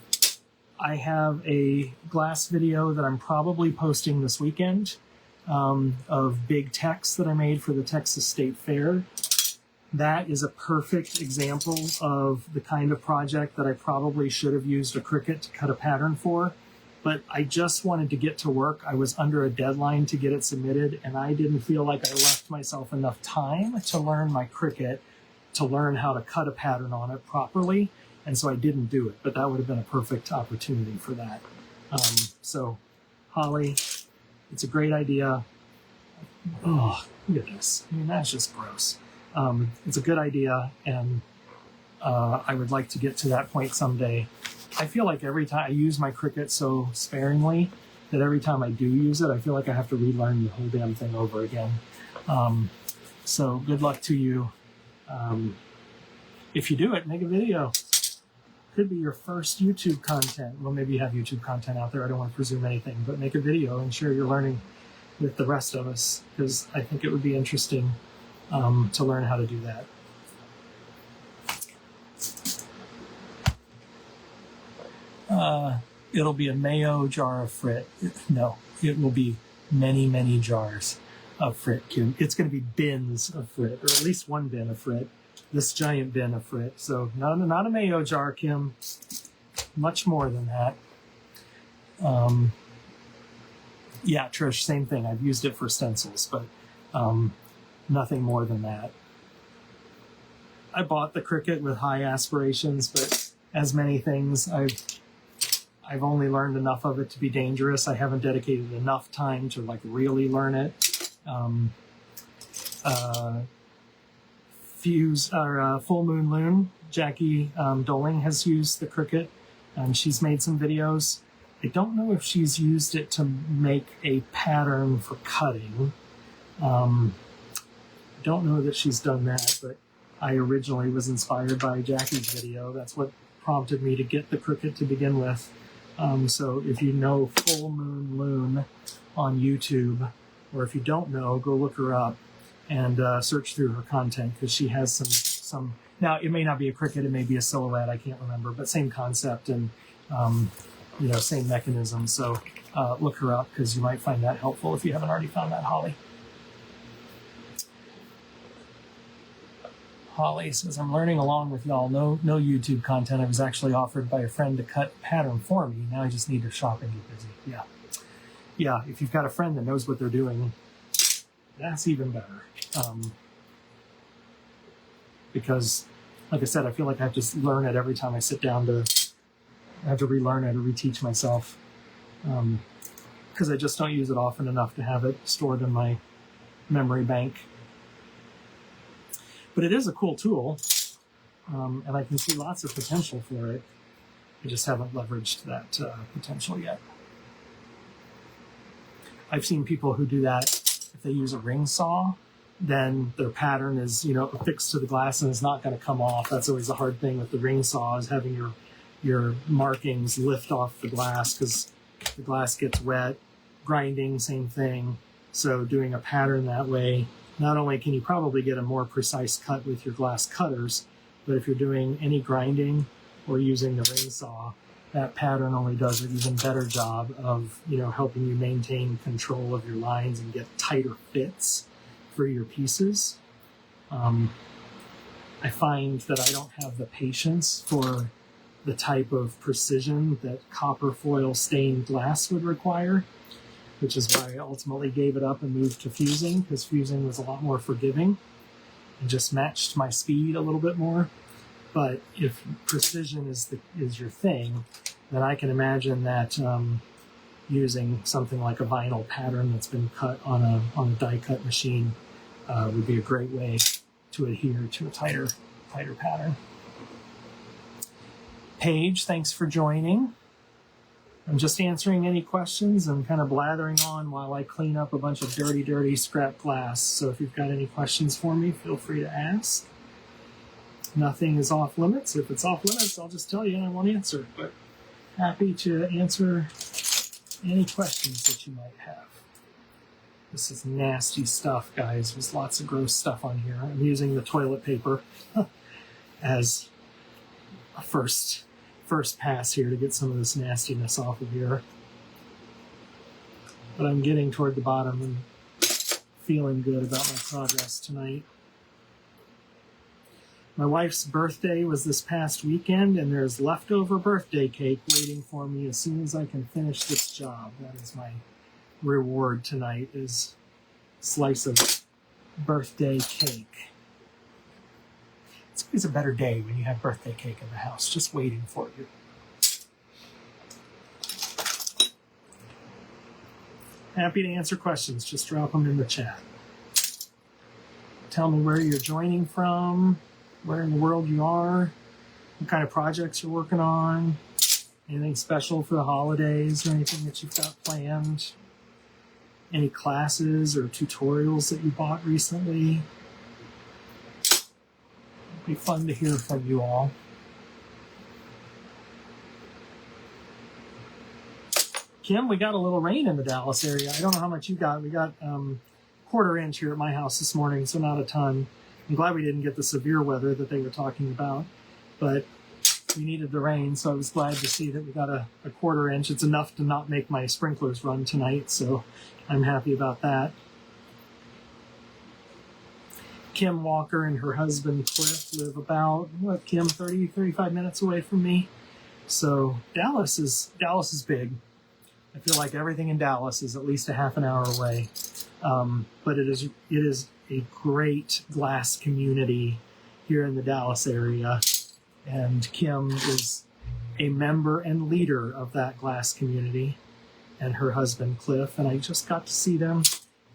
I have a glass video that I'm probably posting this weekend of big text that I made for the Texas State Fair. That is a perfect example of the kind of project that I probably should have used a Cricut to cut a pattern for, but I just wanted to get to work. I was under a deadline to get it submitted, and I didn't feel like I left myself enough time to learn my Cricut, to learn how to cut a pattern on it properly, and so I didn't do it, but that would have been a perfect opportunity for that. So, Holly, it's a great idea. Oh, look at this. I mean, that's just gross. It's a good idea, and I would like to get to that point someday. I feel like every time I use my Cricut so sparingly that every time I do use it, I feel like I have to relearn the whole damn thing over again. So good luck to you. If you do it, make a video. Could be your first YouTube content. Well, maybe you have YouTube content out there. I don't want to presume anything, but make a video and share your learning with the rest of us, because I think it would be interesting to learn how to do that. It'll be a mayo jar of Frit. No, it will be many, many jars of Frit. It's going to be bins of Frit, or at least one bin of Frit. This giant bin of Frit. So not a mayo jar, Kim. Much more than that. Yeah, Trish, same thing. I've used it for stencils, but nothing more than that. I bought the Cricut with high aspirations, but as many things, I've only learned enough of it to be dangerous. I haven't dedicated enough time to like really learn it. Full Moon Loon, Jackie Doling has used the Cricut. She's made some videos. I don't know if she's used it to make a pattern for cutting. I don't know that she's done that, but I originally was inspired by Jackie's video. That's what prompted me to get the Cricut to begin with. So if you know Full Moon Loon on YouTube, or if you don't know, go look her up and search through her content, because she has some. Now, it may not be a Cricut, it may be a silhouette, I can't remember, but same concept and same mechanism. So look her up, because you might find that helpful if you haven't already found that, Holly. Holly says, I'm learning along with y'all. No YouTube content. I was actually offered by a friend to cut a pattern for me. Now I just need to shop and get busy. Yeah, if you've got a friend that knows what they're doing, that's even better. Because, like I said, I feel like I have to learn it every time I sit down I have to relearn it or reteach myself. Because I just don't use it often enough to have it stored in my memory bank. But it is a cool tool, and I can see lots of potential for it. I just haven't leveraged that potential yet. I've seen people who do that. If they use a ring saw, then their pattern is, affixed to the glass and it's not going to come off. That's always the hard thing with the ring saw, is having your markings lift off the glass, because the glass gets wet. Grinding, same thing. So doing a pattern that way, not only can you probably get a more precise cut with your glass cutters, but if you're doing any grinding or using the ring saw, that pattern only does an even better job of, helping you maintain control of your lines and get tighter fits for your pieces. I find that I don't have the patience for the type of precision that copper foil stained glass would require, which is why I ultimately gave it up and moved to fusing, because fusing was a lot more forgiving and just matched my speed a little bit more. But if precision is your thing, then I can imagine that using something like a vinyl pattern that's been cut on a die cut machine would be a great way to adhere to a tighter pattern. Paige, thanks for joining. I'm just answering any questions and kind of blathering on while I clean up a bunch of dirty scrap glass. So if you've got any questions for me, feel free to ask. Nothing is off limits. If it's off limits, I'll just tell you and I won't answer. But happy to answer any questions that you might have. This is nasty stuff, guys. There's lots of gross stuff on here. I'm using the toilet paper as a first pass here to get some of this nastiness off of here. But I'm getting toward the bottom and feeling good about my progress tonight. My wife's birthday was this past weekend, and there's leftover birthday cake waiting for me as soon as I can finish this job. That is my reward tonight, is a slice of birthday cake. It's always a better day when you have birthday cake in the house, just waiting for you. Happy to answer questions. Just drop them in the chat. Tell me where you're joining from, where in the world you are. what kind of projects you're working on, anything special for the holidays or anything that you've got planned, any classes or tutorials that you bought recently. It'd be fun to hear from you all. Kim, we got a little rain in the Dallas area. I don't know how much you got. We got quarter inch here at my house this morning, so not a ton. I'm glad we didn't get the severe weather that they were talking about, but we needed the rain, so I was glad to see that we got a quarter inch. It's enough to not make my sprinklers run tonight, so I'm happy about that. Kim Walker and her husband Cliff live about, Kim, 35 minutes away from me. So Dallas is big. I feel like everything in Dallas is at least a half an hour away. But it is a great glass community here in the Dallas area. And Kim is a member and leader of that glass community, and her husband Cliff. And I just got to see them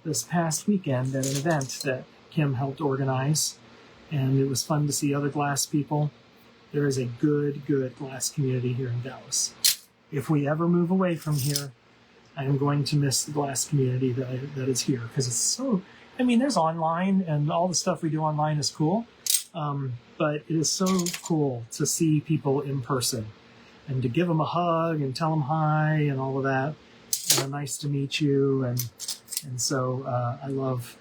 this past weekend at an event that Kim helped organize. And it was fun to see other glass people. There is a good glass community here in Dallas. If we ever move away from here, I am going to miss the glass community that is here, because it's so, there's online, and all the stuff we do online is cool, but it is so cool to see people in person and to give them a hug and tell them hi and all of that. Nice to meet you, and so I love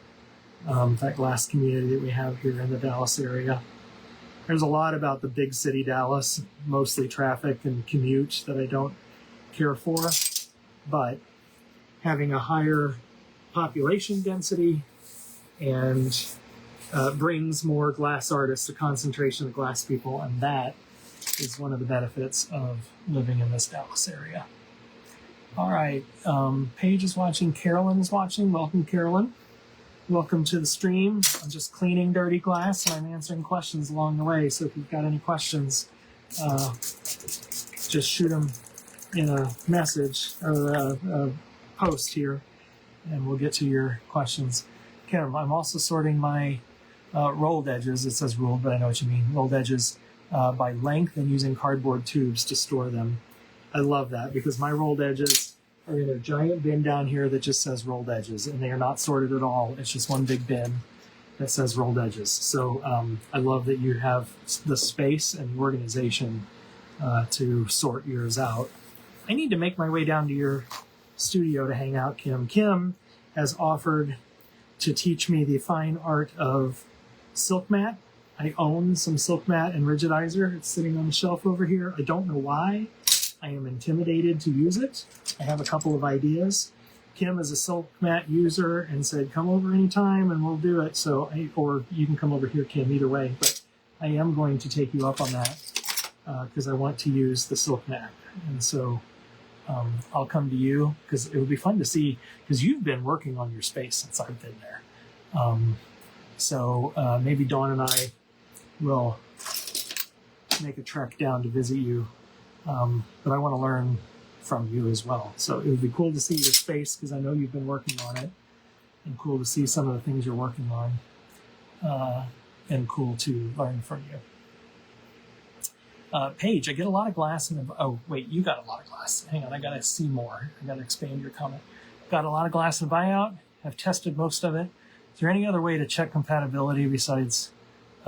that glass community that we have here in the Dallas area. There's a lot about the big city Dallas, mostly traffic and commute, that I don't care for, but having a higher population density and brings more glass artists, a concentration of glass people, and that is one of the benefits of living in this Dallas area. All right, Paige is watching, Carolyn is watching. Welcome, Carolyn. Welcome to the stream. I'm just cleaning dirty glass, and I'm answering questions along the way. So if you've got any questions, just shoot them in a message or a post here, and we'll get to your questions. Kim, I'm also sorting my rolled edges. It says ruled, but I know what you mean. Rolled edges by length, and using cardboard tubes to store them. I love that, because my rolled edges are in a giant bin down here that just says rolled edges, and they are not sorted at all. It's just one big bin that says rolled edges. So I love that you have the space and the organization to sort yours out. I need to make my way down to your studio to hang out, Kim. Kim has offered to teach me the fine art of silk mat. I own some silk mat and rigidizer. It's sitting on the shelf over here. I don't know why. I am intimidated to use it. I have a couple of ideas. Kim is a silk mat user and said, come over anytime and we'll do it. So, or you can come over here, Kim, either way. But I am going to take you up on that because I want to use the silk mat. And so I'll come to you, because it would be fun to see, because you've been working on your space since I've been there. So maybe Dawn and I will make a trek down to visit you. But I want to learn from you as well. So it would be cool to see your space, because I know you've been working on it, and cool to see some of the things you're working on, and cool to learn from you. Paige, I get a lot of glass in the... Oh, wait, you got a lot of glass. Hang on, I got to see more. I got to expand your comment. Got a lot of glass in the buyout. I've tested most of it. Is there any other way to check compatibility besides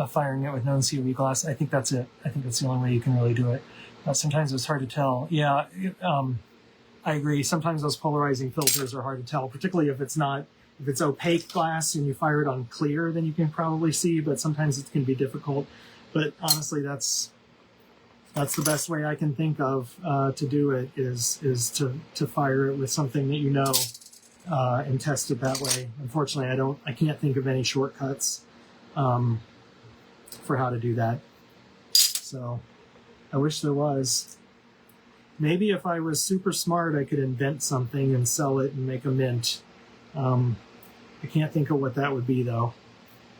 firing it with known COE glass? I think that's it. I think that's the only way you can really do it. Sometimes it's hard to tell. Yeah, I agree. Sometimes those polarizing filters are hard to tell, particularly if it's opaque glass and you fire it on clear, then you can probably see, but sometimes it can be difficult. But honestly, that's the best way I can think of to do it is to fire it with something that you know and test it that way. Unfortunately, I can't think of any shortcuts for how to do that. So I wish there was. Maybe if I was super smart, I could invent something and sell it and make a mint. I can't think of what that would be, though.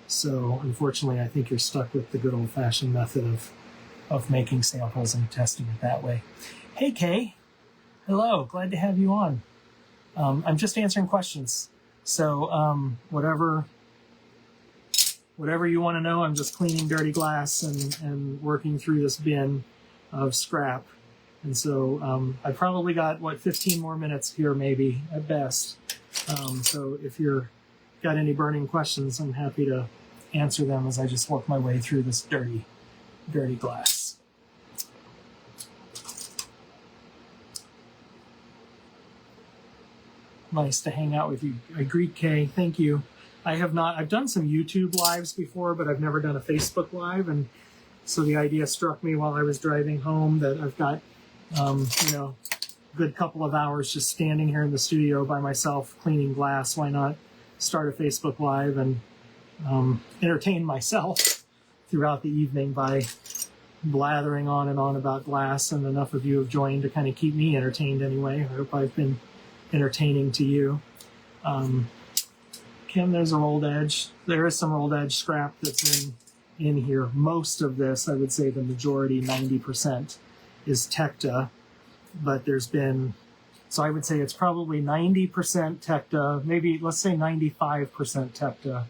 So unfortunately, I think you're stuck with the good old-fashioned method of making samples and testing it that way. Hey, Kay. Hello. Glad to have you on. I'm just answering questions. So whatever whatever you want to know, I'm just cleaning dirty glass and working through this bin of scrap. And so I probably got, 15 more minutes here maybe at best. So if you're got any burning questions, I'm happy to answer them as I just work my way through this dirty glass. Nice to hang out with you. I greet Kay. Thank you. I've done some YouTube lives before, but I've never done a Facebook live. And so the idea struck me while I was driving home that I've got, a good couple of hours just standing here in the studio by myself cleaning glass. Why not start a Facebook live and entertain myself throughout the evening by blathering on and on about glass, and enough of you have joined to kind of keep me entertained anyway. I hope I've been entertaining to you. Kim, there's a rolled edge. There is some rolled edge scrap that's in here. Most of this, I would say the majority, 90%, is Tecta, but there's been, so I would say it's probably 90% Tecta, maybe let's say 95% Tecta.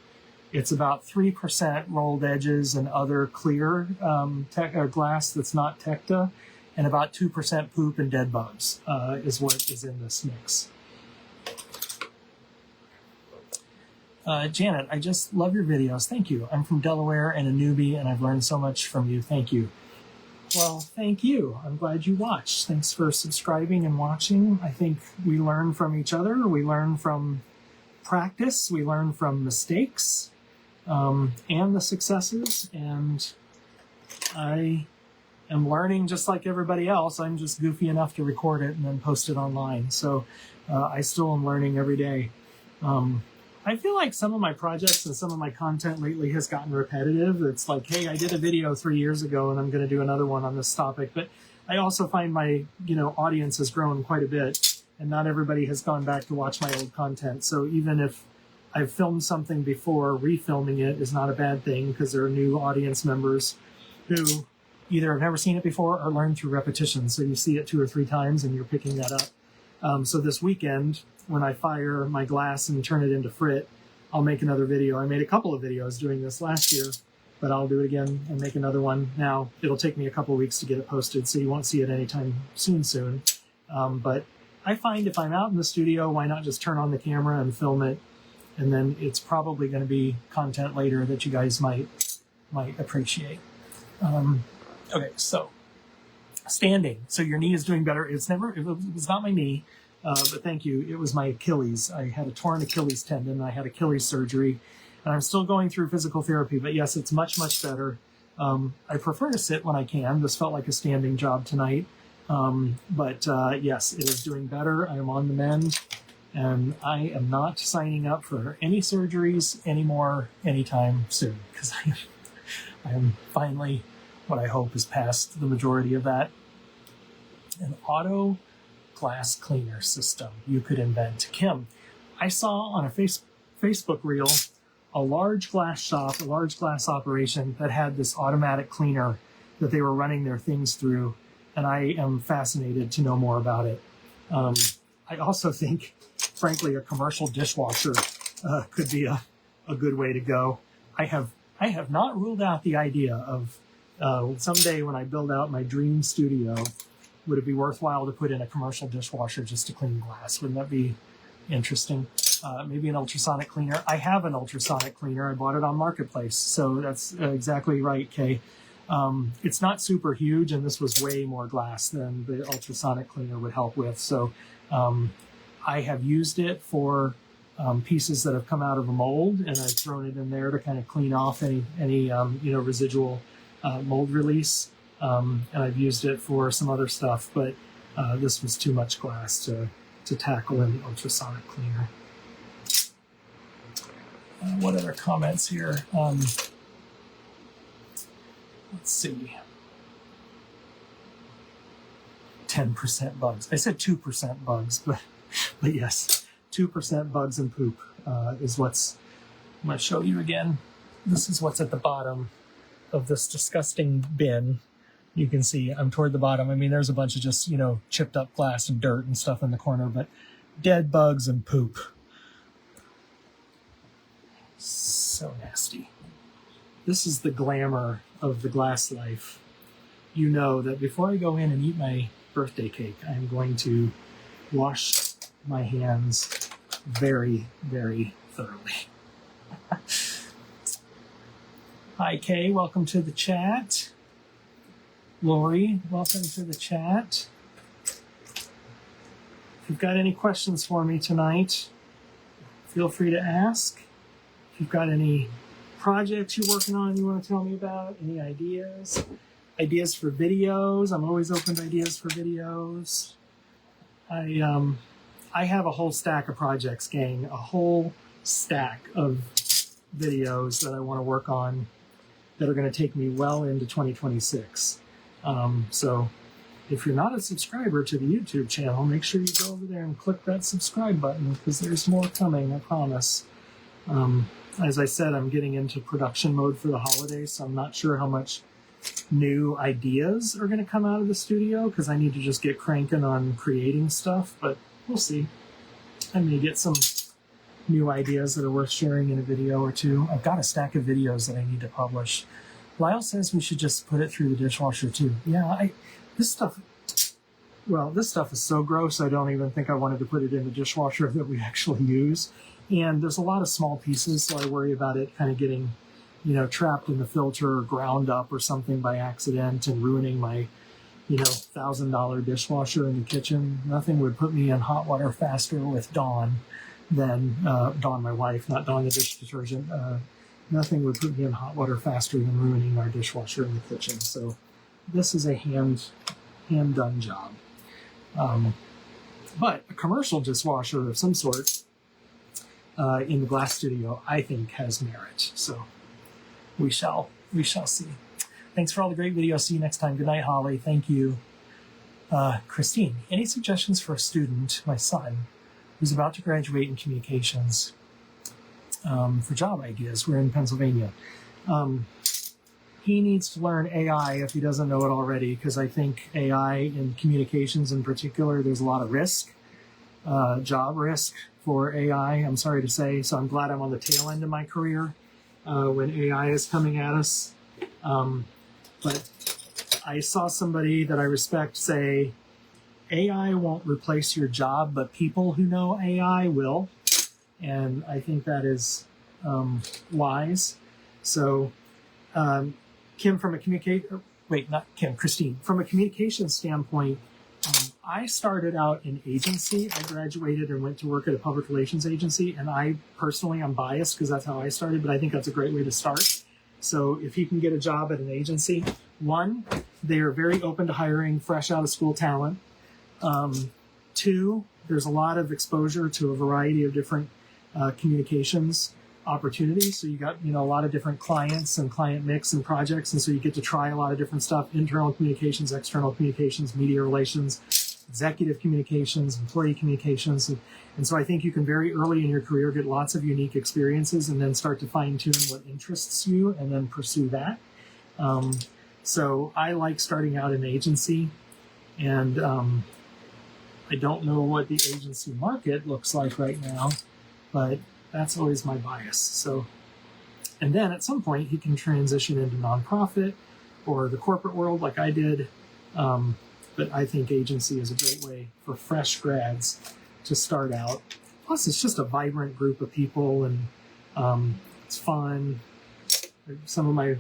It's about 3% rolled edges and other clear glass that's not Tecta, and about 2% poop and dead bugs is what is in this mix. Janet, I just love your videos. Thank you. I'm from Delaware and a newbie, and I've learned so much from you. Thank you. Well, thank you. I'm glad you watched. Thanks for subscribing and watching. I think we learn from each other. We learn from practice. We learn from mistakes and the successes. And I am learning just like everybody else. I'm just goofy enough to record it and then post it online. So I still am learning every day. I feel like some of my projects and some of my content lately has gotten repetitive. It's like, hey, I did a video 3 years ago and I'm going to do another one on this topic. But I also find my, audience has grown quite a bit, and not everybody has gone back to watch my old content. So even if I've filmed something before, refilming it is not a bad thing, because there are new audience members who either have never seen it before or learn through repetition. So you see it 2 or 3 times and you're picking that up. So this weekend, when I fire my glass and turn it into Frit, I'll make another video. I made a couple of videos doing this last year, but I'll do it again and make another one. Now, it'll take me a couple of weeks to get it posted, so you won't see it anytime soon. But I find if I'm out in the studio, why not just turn on the camera and film it? And then it's probably going to be content later that you guys might appreciate. Okay, so standing. So your knee is doing better. It was not my knee. But thank you. It was my Achilles. I had a torn Achilles tendon. And I had Achilles surgery, and I'm still going through physical therapy. But yes, it's much, much better. I prefer to sit when I can. This felt like a standing job tonight. But yes, it is doing better. I am on the mend, and I am not signing up for any surgeries anymore anytime soon, because I am finally, what I hope is past the majority of that. An auto glass cleaner system you could invent. Kim, I saw on a Facebook reel a large glass shop, a large glass operation that had this automatic cleaner that they were running their things through, and I am fascinated to know more about it. I also think, frankly, a commercial dishwasher could be a good way to go. I have not ruled out the idea of someday when I build out my dream studio, would it be worthwhile to put in a commercial dishwasher just to clean glass? Wouldn't that be interesting? Maybe an ultrasonic cleaner. I have an ultrasonic cleaner. I bought it on Marketplace. So that's exactly right, Kay. It's not super huge, and this was way more glass than the ultrasonic cleaner would help with. So I have used it for pieces that have come out of a mold, and I've thrown it in there to kind of clean off any residual mold release. And I've used it for some other stuff, but this was too much glass to tackle in the ultrasonic cleaner. What other comments here? Let's see. 10% bugs. I said 2% bugs, but yes, 2% bugs and poop is what's. I'm going to show you again. This is what's at the bottom of this disgusting bin. You can see I'm toward the bottom. I mean, there's a bunch of just, chipped up glass and dirt and stuff in the corner, but dead bugs and poop. So nasty. this is the glamour of the glass life. You know that before I go in and eat my birthday cake, I'm going to wash my hands very, very thoroughly. Hi, Kay. Welcome to the chat. Lori, welcome to the chat. If you've got any questions for me tonight, feel free to ask. If you've got any projects you're working on you want to tell me about, any ideas for videos, I'm always open to ideas for videos. I have a whole stack of projects, gang, a whole stack of videos that I want to work on that are going to take me well into 2026. So if you're not a subscriber to the YouTube channel, make sure you go over there and click that subscribe button, because there's more coming, I promise. As I said, I'm getting into production mode for the holidays, so I'm not sure how much new ideas are going to come out of the studio, because I need to just get cranking on creating stuff, but we'll see. I may get some new ideas that are worth sharing in a video or two. I've got a stack of videos that I need to publish. Lyle says we should just put it through the dishwasher too. Yeah, this stuff is so gross, I don't even think I wanted to put it in the dishwasher that we actually use. And there's a lot of small pieces, so I worry about it kind of getting, trapped in the filter or ground up or something by accident and ruining my, $1,000 dishwasher in the kitchen. Nothing would put me in hot water faster with Dawn than, Dawn, my wife, not Dawn the dish detergent. Nothing would put me in hot water faster than ruining our dishwasher in the kitchen. So this is a hand-done job. But a commercial dishwasher of some sort in the glass studio, I think, has merit. So we shall see. Thanks for all the great videos. See you next time. Good night, Holly. Thank you. Christine, any suggestions for a student, my son, who's about to graduate in communications, for job ideas? We're in Pennsylvania. He needs to learn AI if he doesn't know it already, because I think AI in communications in particular, there's a lot of risk, job risk for AI, I'm sorry to say. So I'm glad I'm on the tail end of my career when AI is coming at us. But I saw somebody that I respect say, AI won't replace your job, but people who know AI will. And I think that is wise. So Kim, Christine, from a communications standpoint, I started out in agency. I graduated and went to work at a public relations agency. And I'm biased because that's how I started, but I think that's a great way to start. So if you can get a job at an agency, one, they are very open to hiring fresh out of school talent. Two, there's a lot of exposure to a variety of different communications opportunities. So you got, a lot of different clients and client mix and projects. And so you get to try a lot of different stuff: internal communications, external communications, media relations, executive communications, employee communications. And so I think you can very early in your career get lots of unique experiences and then start to fine tune what interests you and then pursue that. So I like starting out in agency, and I don't know what the agency market looks like right now, but that's always my bias. So, and then at some point he can transition into nonprofit or the corporate world like I did. But I think agency is a great way for fresh grads to start out. Plus, it's just a vibrant group of people, and it's fun. Some of my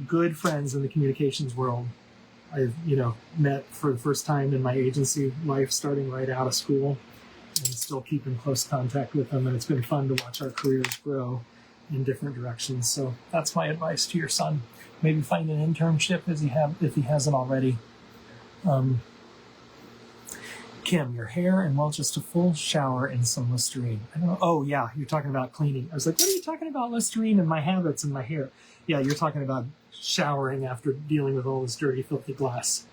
good friends in the communications world I've, met for the first time in my agency life, starting right out of school, and still keep in close contact with them. And it's been fun to watch our careers grow in different directions. So that's my advice to your son. Maybe find an internship if he hasn't already. Kim, your hair and just a full shower and some Listerine. I don't know. Oh yeah, you're talking about cleaning. I was like, what are you talking about, Listerine and my habits and my hair? Yeah, you're talking about showering after dealing with all this dirty, filthy glass.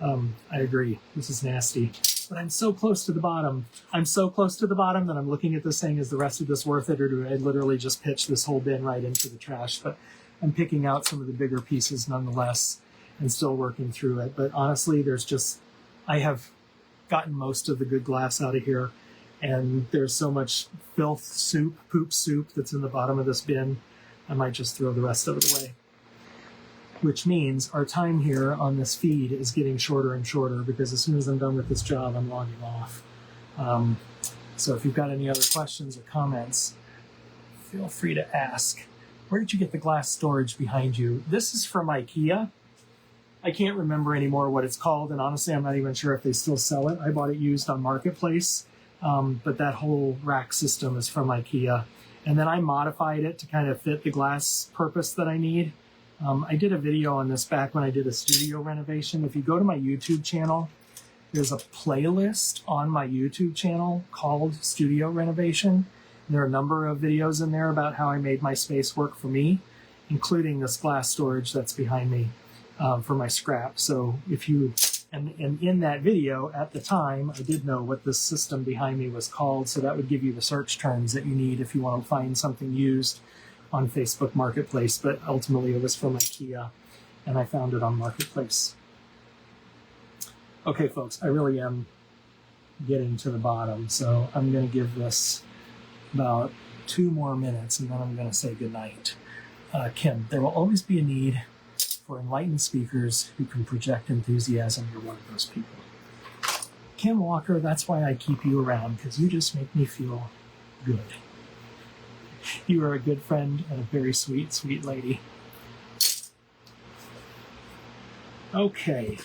I agree. This is nasty. But I'm so close to the bottom. I'm so close to the bottom that I'm looking at this saying, is the rest of this worth it, or do I literally just pitch this whole bin right into the trash? But I'm picking out some of the bigger pieces nonetheless and still working through it. But honestly, I have gotten most of the good glass out of here, and there's so much poop soup that's in the bottom of this bin. I might just throw the rest of it away. Which means our time here on this feed is getting shorter and shorter, because as soon as I'm done with this job, I'm logging off. So if you've got any other questions or comments, feel free to ask. Where did you get the glass storage behind you? This is from IKEA. I can't remember anymore what it's called, and honestly, I'm not even sure if they still sell it. I bought it used on Marketplace, but that whole rack system is from IKEA. And then I modified it to kind of fit the glass purpose that I need. I did a video on this back when I did a studio renovation. If you go to my YouTube channel, there's a playlist on my YouTube channel called Studio Renovation. And there are a number of videos in there about how I made my space work for me, including this glass storage that's behind me for my scrap. So if you, and in that video at the time, I did know what this system behind me was called. So that would give you the search terms that you need if you want to find something used on Facebook Marketplace, but ultimately it was from IKEA, and I found it on Marketplace. Okay, folks, I really am getting to the bottom, so I'm going to give this about 2 more minutes, and then I'm going to say goodnight. Kim, there will always be a need for enlightened speakers who can project enthusiasm. You're one of those people. Kim Walker, that's why I keep you around, because you just make me feel good. You are a good friend and a very sweet, sweet lady. Okay.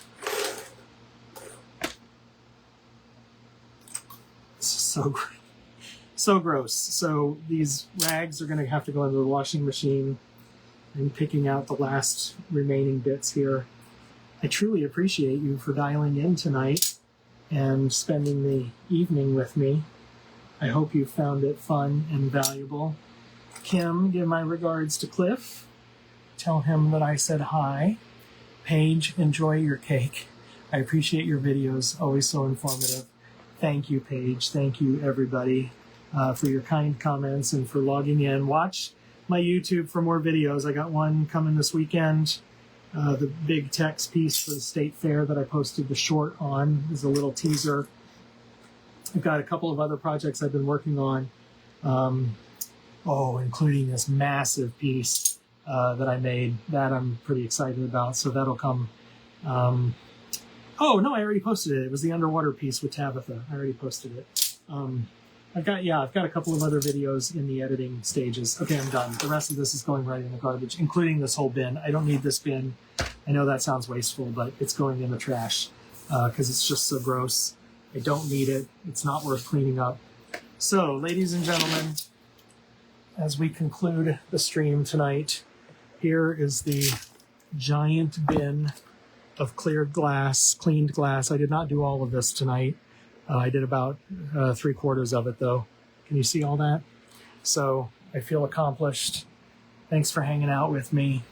So gross. So these rags are going to have to go into the washing machine. I'm picking out the last remaining bits here. I truly appreciate you for dialing in tonight and spending the evening with me. I hope you found it fun and valuable. Kim, give my regards to Cliff. Tell him that I said hi. Paige, enjoy your cake. I appreciate your videos, always so informative. Thank you, Paige. Thank you, everybody, for your kind comments and for logging in. Watch my YouTube for more videos. I got one coming this weekend. The big text piece for the state fair that I posted the short on is a little teaser. I've got a couple of other projects I've been working on. Including this massive piece that I made that I'm pretty excited about. So that'll come. I already posted it. It was the underwater piece with Tabitha. I already posted it. I've got a couple of other videos in the editing stages. Okay, I'm done. The rest of this is going right in the garbage, including this whole bin. I don't need this bin. I know that sounds wasteful, but it's going in the trash because it's just so gross. I don't need it. It's not worth cleaning up. So, ladies and gentlemen, as we conclude the stream tonight, here is the giant bin of cleared glass, cleaned glass. I did not do all of this tonight. I did about 3/4 of it, though. Can you see all that? So I feel accomplished. Thanks for hanging out with me.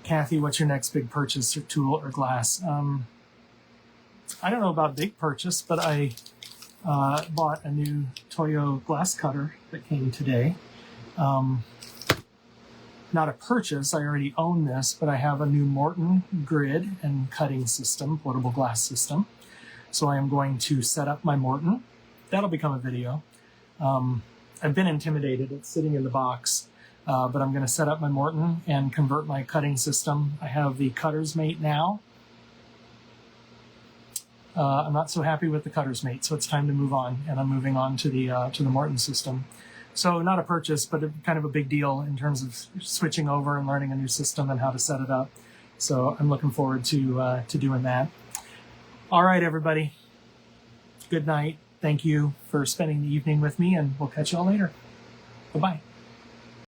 Kathy, what's your next big purchase or tool or glass? I don't know about big purchase, but I bought a new Toyo glass cutter that came today. Not a purchase, I already own this, but I have a new Morton grid and cutting system, portable glass system. So I am going to set up my Morton. That'll become a video. I've been intimidated, it's sitting in the box, but I'm gonna set up my Morton and convert my cutting system. I have the Cutter's Mate now. I'm not so happy with the Cutter's Mate, so it's time to move on, and I'm moving on to the Morton system. So not a purchase, but kind of a big deal in terms of switching over and learning a new system and how to set it up. So I'm looking forward to doing that. All right, everybody. Good night. Thank you for spending the evening with me, and we'll catch you all later. Bye-bye.